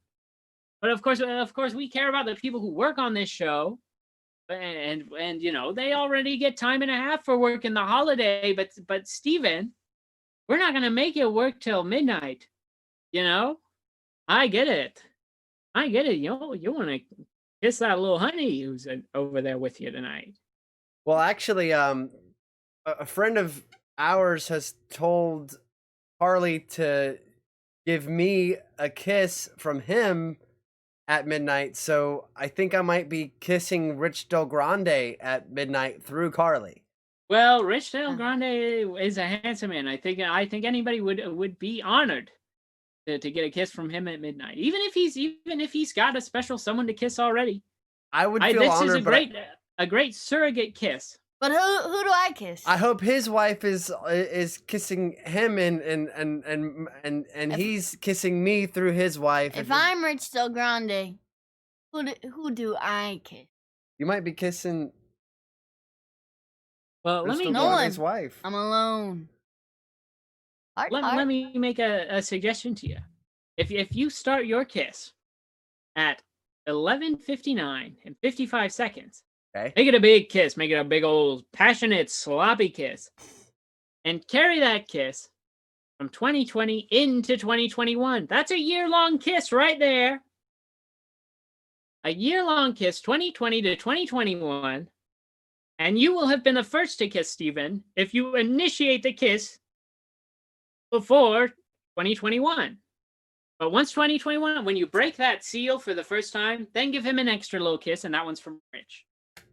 But of course, we care about the people who work on this show. And you know, they already get time and a half for work in the holiday. But Steven, we're not going to make it work till midnight. You know? I get it. You want to kiss that little honey who's over there with you tonight. Well, actually, a friend of ours has told Harley to give me a kiss from him at midnight, so I think I might be kissing Rich Del Grande at midnight through Carly. Well, Rich Del Grande is a handsome man. I think anybody would be honored to get a kiss from him at midnight, even if he's got a special someone to kiss already. I would feel this honored. Is a great surrogate kiss. But who do I kiss? I hope his wife is kissing him and he's kissing me through his wife. If I'm Rich Del Grande, who do I kiss? You might be kissing. Well, Rich let me Del know. Grande's wife. I'm alone. Let me make a suggestion to you. If you start your kiss at 11:59 and 55 seconds, okay, make it a big kiss, make it a big old passionate sloppy kiss, and carry that kiss from 2020 into 2021. That's a year-long kiss right there. A year-long kiss, 2020 to 2021, and you will have been the first to kiss Steven if you initiate the kiss before 2021. But once 2021, when you break that seal for the first time, then give him an extra little kiss, and that one's from Rich.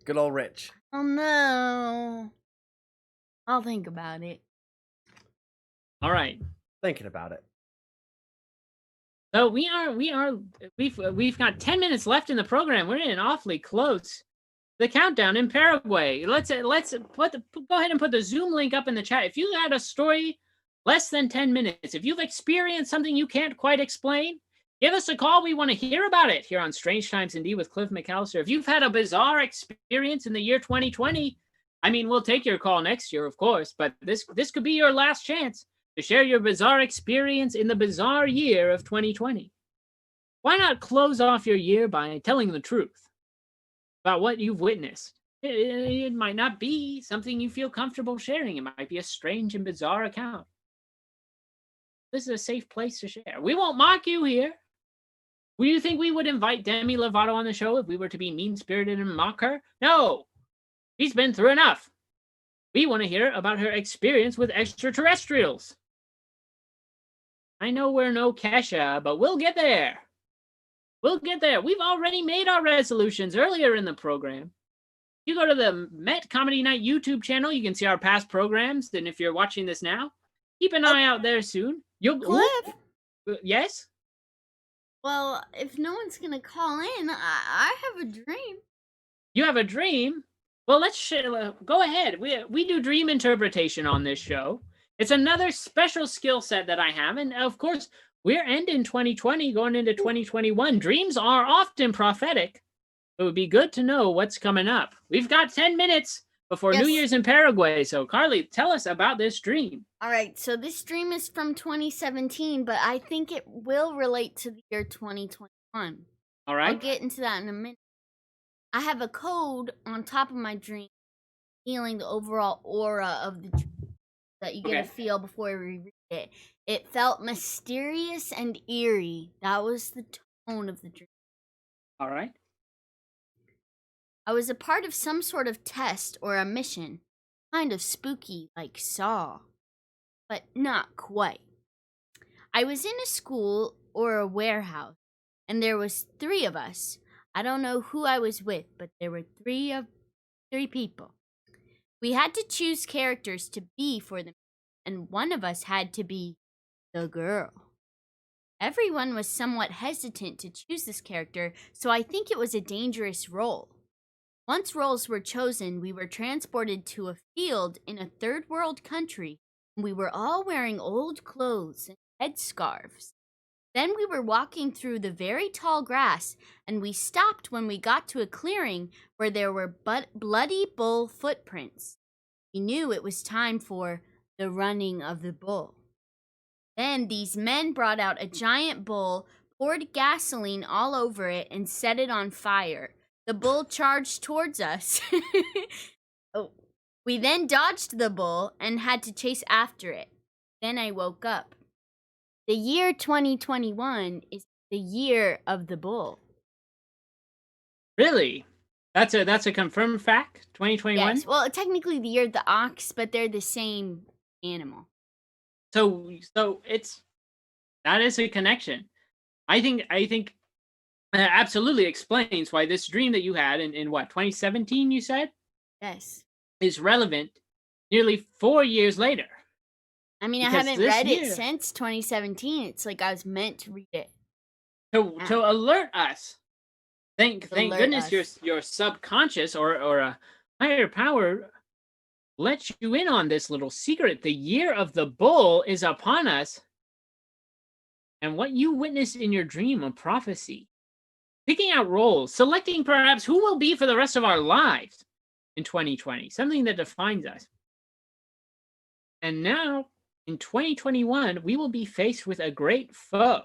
Good old Rich. Oh no. I'll think about it. All right. Thinking about it. So we've got 10 minutes left in the program. We're in awfully close. The countdown in Paraguay. Let's go ahead and put the Zoom link up in the chat. If you had a story less than 10 minutes, if you've experienced something you can't quite explain, give us a call. We want to hear about it here on Strange Times Indeed with Cliff McCallister. If you've had a bizarre experience in the year 2020, I mean, we'll take your call next year, of course, but this could be your last chance to share your bizarre experience in the bizarre year of 2020. Why not close off your year by telling the truth about what you've witnessed? It might not be something you feel comfortable sharing. It might be a strange and bizarre account. This is a safe place to share. We won't mock you here. Do you think we would invite Demi Lovato on the show if we were to be mean-spirited and mock her? No. She's been through enough. We want to hear about her experience with extraterrestrials. I know we're no Kesha, but we'll get there. We'll get there. We've already made our resolutions earlier in the program. You go to the Met Comedy Night YouTube channel, you can see our past programs. And if you're watching this now, keep an eye out there soon. Cliff? Yes? Well, if no one's going to call in, I have a dream. You have a dream? Well, let's go ahead. We do dream interpretation on this show. It's another special skill set that I have. And of course, we're ending 2020, going into 2021. Dreams are often prophetic. It would be good to know what's coming up. We've got 10 minutes before New Year's in Paraguay. So, Carly, tell us about this dream. All right. So this dream is from 2017, but I think it will relate to the year 2021. All right. I'll get into that in a minute. I have a code on top of my dream, feeling the overall aura of the dream that you get to feel before we read it. It felt mysterious and eerie. That was the tone of the dream. All right. I was a part of some sort of test or a mission. Kind of spooky, like Saw. But not quite. I was in a school or a warehouse, and there was 3 of us. I don't know who I was with, but there were 3 people. We had to choose characters to be for them, and one of us had to be the girl. Everyone was somewhat hesitant to choose this character, so I think it was a dangerous role. Once roles were chosen, we were transported to a field in a third world country, and we were all wearing old clothes and headscarves. Then we were walking through the very tall grass, and we stopped when we got to a clearing where there were bloody bull footprints. We knew it was time for the running of the bull. Then these men brought out a giant bull, poured gasoline all over it, and set it on fire. The bull charged towards us. We then dodged the bull and had to chase after it. Then I woke up. The year 2021 is the year of the bull. Really? That's a confirmed fact? 2021? Yes. Well, technically the year of the ox, but they're the same animal. So that is a connection. I think that absolutely explains why this dream that you had in what, 2017 you said? Yes. Is relevant nearly 4 years later. I mean, I haven't read it since 2017. It's like I was meant to read it. To alert us. Thank goodness your subconscious or a higher power let you in on this little secret. The year of the bull is upon us. And what you witness in your dream, a prophecy. Picking out roles, selecting perhaps who will be for the rest of our lives in 2020, something that defines us. And now, in 2021, we will be faced with a great foe.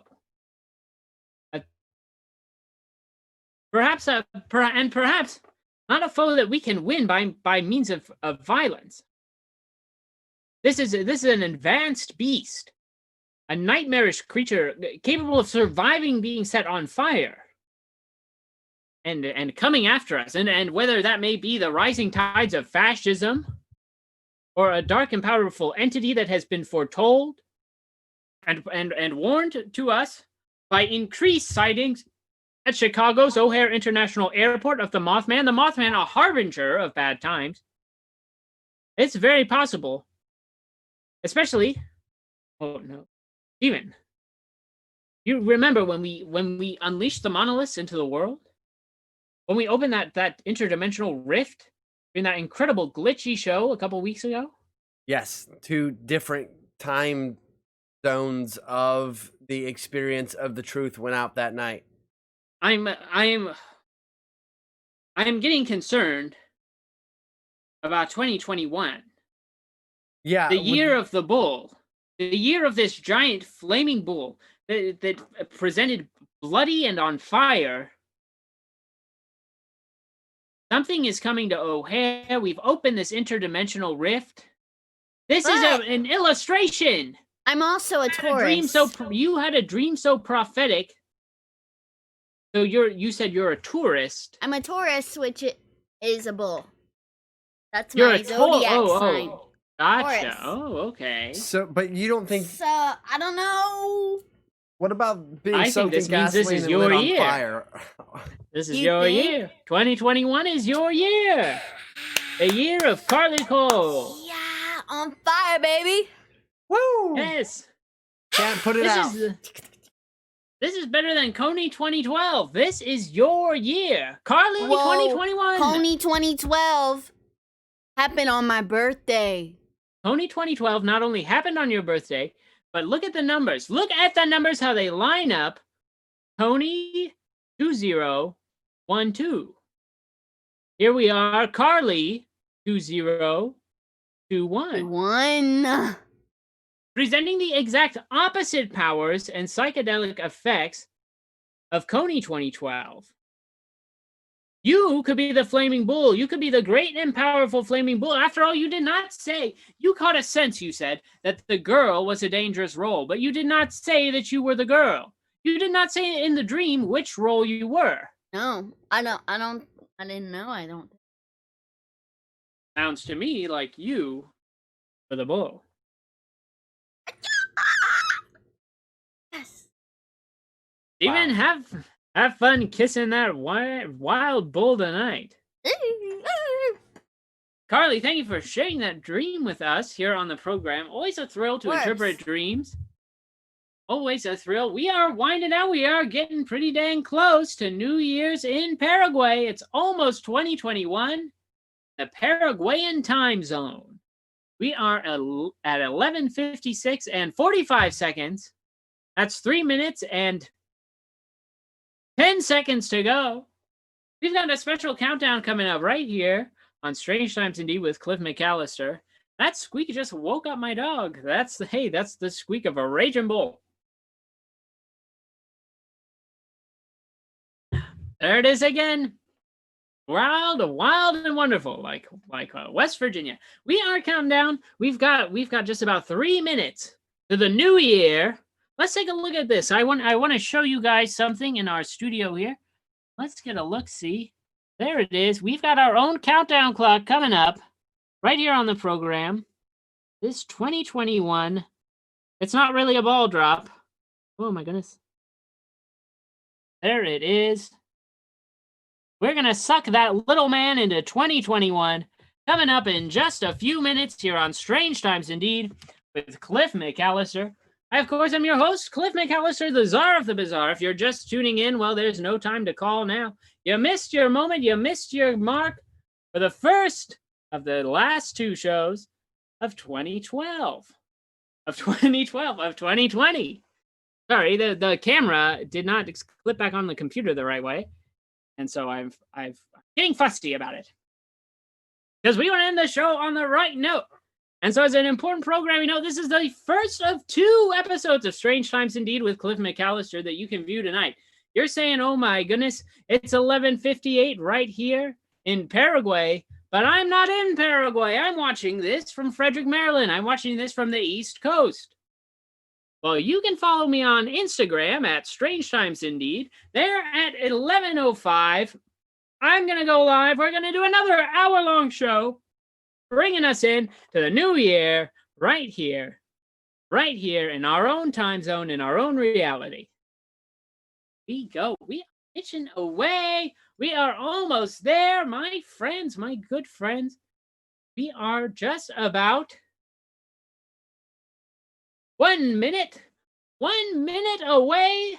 Perhaps not a foe that we can win by means of violence. This is an advanced beast, a nightmarish creature capable of surviving being set on fire. And coming after us, and whether that may be the rising tides of fascism, or a dark and powerful entity that has been foretold and warned to us by increased sightings at Chicago's O'Hare International Airport of the Mothman. The Mothman, a harbinger of bad times. It's very possible, especially. Oh no, Steven, you remember when we unleashed the monoliths into the world? When we opened that interdimensional rift in that incredible glitchy show a couple weeks ago? Yes, 2 different time zones of the experience of the truth went out that night. I am getting concerned about 2021. Yeah. The year of the bull. The year of this giant flaming bull that presented bloody and on fire. Something is coming to O'Hare. We've opened this interdimensional rift. This is an illustration. I'm also a Taurus. You had a dream so prophetic. So you said you're a tourist. I'm a Taurus, which is a bull. That's my zodiac sign. Gotcha. Taurus. Oh, okay. So, but you don't think? So I don't know. What about being soaked in gasoline and lit on fire? This is your year. 2021 is your year. The year of Carly Cole. Yeah, on fire, baby. Woo! Yes. Can't put it out. This is better than Coney 2012. This is your year. Carly 2021. Coney 2012 happened on my birthday. Coney 2012 not only happened on your birthday, but look at the numbers. Look at the numbers, how they line up. Coney 2012. Here we are, Carly 2021. Presenting the exact opposite powers and psychedelic effects of Coney 2012. You could be the flaming bull. You could be the great and powerful flaming bull. After all, you did not say, you caught a sense, you said, that the girl was a dangerous role, but you did not say that you were the girl. You did not say in the dream which role you were. No, I didn't know, I don't. Sounds to me like you were the bull. Yes. Steven, have fun kissing that wild bull tonight. Carly, thank you for sharing that dream with us here on the program. Always a thrill to interpret dreams. Always a thrill. We are winding down. We are getting pretty dang close to New Year's in Paraguay. It's almost 2021. The Paraguayan time zone. We are at 11:56 and 45 seconds. That's 3 minutes and 10 seconds to go. We've got a special countdown coming up right here on Strange Times Indeed with Cliff McCallister. That squeak just woke up my dog. That's the squeak of a raging bull. There it is again. Wild and wonderful, like West Virginia. We are counting down. We've got just about 3 minutes to the new year. Let's take a look at this. I want to show you guys something in our studio here. Let's get a look. See, there it is. We've got our own countdown clock coming up right here on the program. This 2021. It's not really a ball drop. Oh my goodness. There it is. We're going to suck that little man into 2021. Coming up in just a few minutes here on Strange Times Indeed with Cliff McCallister. I, of course, am your host, Cliff McCallister, the czar of the bizarre. If you're just tuning in, well, there's no time to call now. You missed your moment. You missed your mark for the first of the last two shows of 2012. Of 2020. Sorry, the camera did not clip back on the computer the right way. And so I'm getting fussy about it. Because we want to end the show on the right note. And so as an important program, this is the first of 2 episodes of Strange Times Indeed with Cliff McCallister that you can view tonight. You're saying, oh my goodness, it's 11:58 right here in Paraguay. But I'm not in Paraguay. I'm watching this from Frederick, Maryland. I'm watching this from the East Coast. Well, you can follow me on Instagram at Strange Times Indeed. There at 11:05. I'm going to go live. We're going to do another hour-long show, bringing us in to the new year right here in our own time zone, in our own reality. We go. We are itching away. We are almost there, my friends, my good friends. We are just about 1 minute away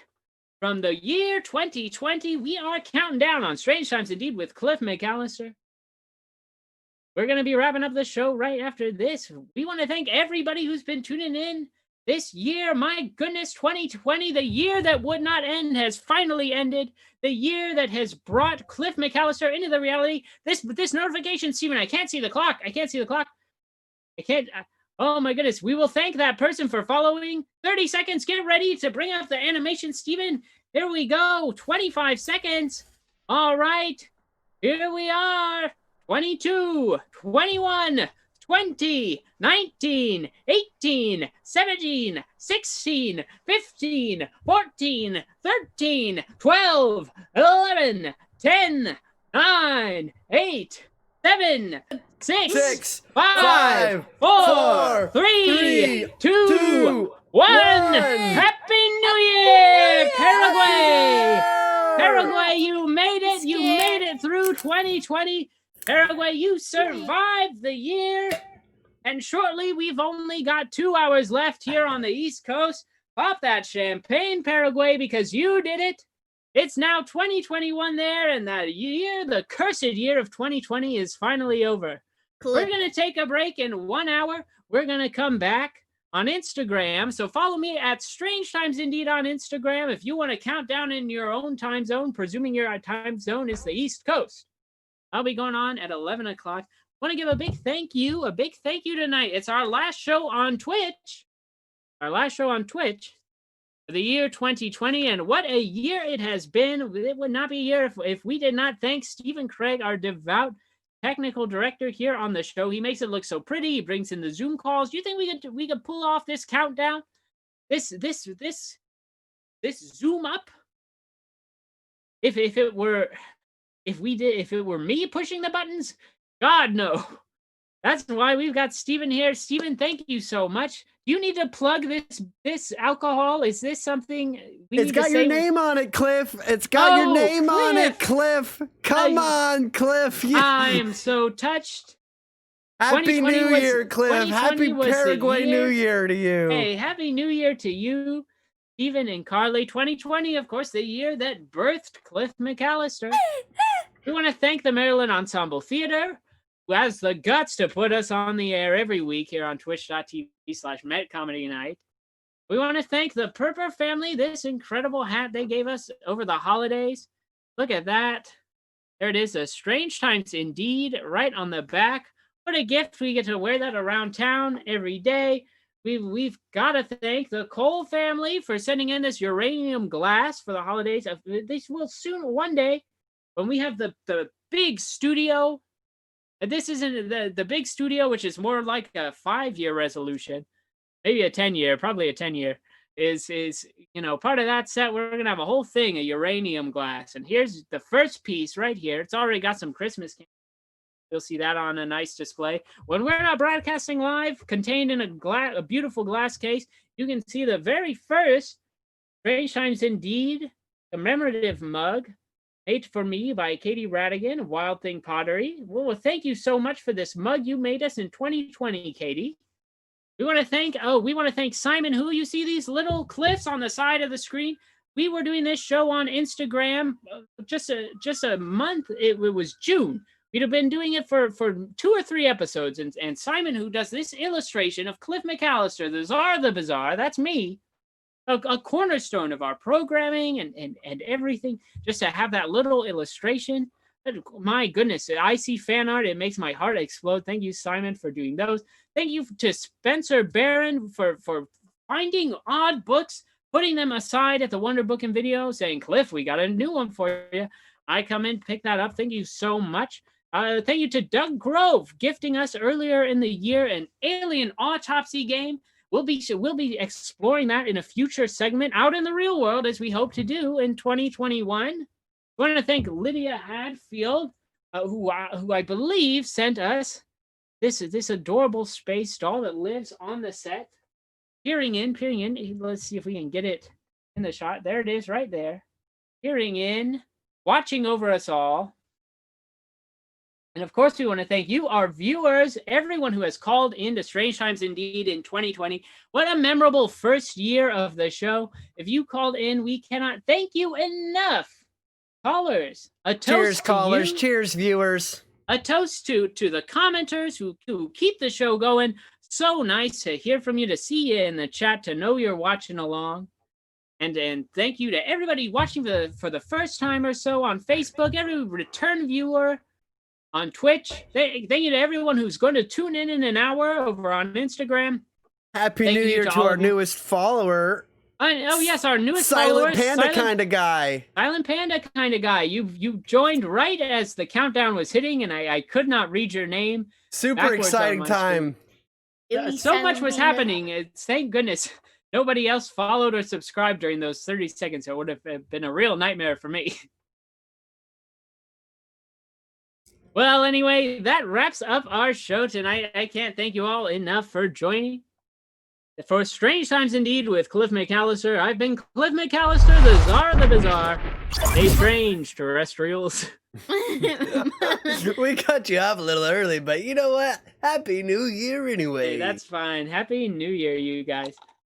from the year 2020. We are counting down on Strange Times Indeed with Cliff McCallister. We're going to be wrapping up the show right after this. We want to thank everybody who's been tuning in this year. My goodness, 2020, the year that would not end, has finally ended. The year that has brought Cliff McCallister into the reality. This notification, Steven, I can't see the clock. Oh my goodness. We will thank that person for following. 30 seconds. Get ready to bring up the animation, Steven. Here we go. 25 seconds. All right. Here we are. 22, 21, 20, 19, 18, 17, 16, 15, 14, 13, 12, 11, 10, 9, 8, 7, 6, 5, 4, 3, 2, 1. Happy New Year, Paraguay! Paraguay, you made it. You made it through 2020. Paraguay, you survived the year. And shortly, we've only got 2 hours left here on the East Coast. Pop that champagne, Paraguay, because you did it. It's now 2021 there, and that year, the cursed year of 2020, is finally over. We're going to take a break in 1 hour. We're going to come back on Instagram. So follow me at Strange Times Indeed on Instagram if you want to count down in your own time zone, presuming your time zone is the East Coast. I'll be going on at 11 o'clock. I want to give a big thank you tonight. It's our last show on Twitch. For the year 2020, and what a year it has been. It would not be a year if we did not thank Stephen Craig, our devout technical director here on the show. He makes it look so pretty. He brings in the Zoom calls. Do you think we could pull off this countdown? This Zoom up? If it were me pushing the buttons? God, no. That's why we've got Steven here. Steven, thank you so much. Do you need to plug this alcohol? Is this something it's got your name on it, Cliff. It's got your name on it, Cliff. Come on, Cliff. Yeah. I am so touched. Happy New Year, Cliff. Happy Paraguay New Year to you. Hey, Happy New Year to you, Steven and Carly. 2020, of course, the year that birthed Cliff McCallister. We want to thank the Maryland Ensemble Theater, who has the guts to put us on the air every week here on twitch.tv/MetComedyNight. We want to thank the Purper family, this incredible hat they gave us over the holidays. Look at that. There it is, a strange times indeed, right on the back. What a gift. We get to wear that around town every day. We've got to thank the Cole family for sending in this uranium glass for the holidays. This will soon, one day, when we have the big studio. This isn't the big studio, which is more like a 5-year resolution, maybe a 10-year, probably a 10-year. Is part of that set. We're gonna have a whole thing of uranium glass, and here's the first piece right here. It's already got some Christmas candy. You'll see that on a nice display. When we're not broadcasting live, contained in a beautiful glass case, you can see the very first Strange Times Indeed commemorative mug made for me by Katie Radigan of Wild Thing Pottery. Well, thank you so much for this mug you made us in 2020, Katie. We want to thank Simon Who. You see these little cliffs on the side of the screen? We were doing this show on Instagram just a month. It was June. We'd have been doing it for 2 or 3 episodes. And Simon Who does this illustration of Cliff McCallister, the Czar of the Bazaar. That's me. A cornerstone of our programming and everything, just to have that little illustration. My goodness, I see fan art. It makes my heart explode. Thank you, Simon, for doing those. Thank you to Spencer Barron for finding odd books, putting them aside at the Wonder Book and Video, saying, Cliff, we got a new one for you. I come in, pick that up. Thank you so much. Thank you to Doug Grove, gifting us earlier in the year an Alien Autopsy game. We'll be exploring that in a future segment out in the real world, as we hope to do in 2021. I want to thank Lydia Hadfield, who I believe sent us this adorable space doll that lives on the set. Peering in. Let's see if we can get it in the shot. There it is, right there. Peering in, watching over us all. And of course, we want to thank you, our viewers, everyone who has called in to Strange Times Indeed in 2020. What a memorable first year of the show. If you called in, we cannot thank you enough. Callers, a toast Cheers, to callers. you. Cheers, viewers. A toast to the commenters who keep the show going. So nice to hear from you, to see you in the chat, to know you're watching along. And thank you to everybody watching for the first time or so on Facebook, every return viewer on Twitch. Thank you to everyone who's going to tune in an hour over on Instagram. Happy New Year to our newest follower. Oh yes, our newest Silent follower, Panda kind of guy. Silent Panda kind of guy. You joined right as the countdown was hitting, and I could not read your name. Super exciting time. So much was happening. Thank goodness nobody else followed or subscribed during those 30 seconds. It would have been a real nightmare for me. Well, anyway, that wraps up our show tonight. I can't thank you all enough for joining. For Strange Times Indeed with Cliff McCallister, I've been Cliff McCallister, the Czar of the Bazaar. Stay strange, terrestrials. We cut you off a little early, but you know what? Happy New Year anyway. Hey, that's fine. Happy New Year, you guys.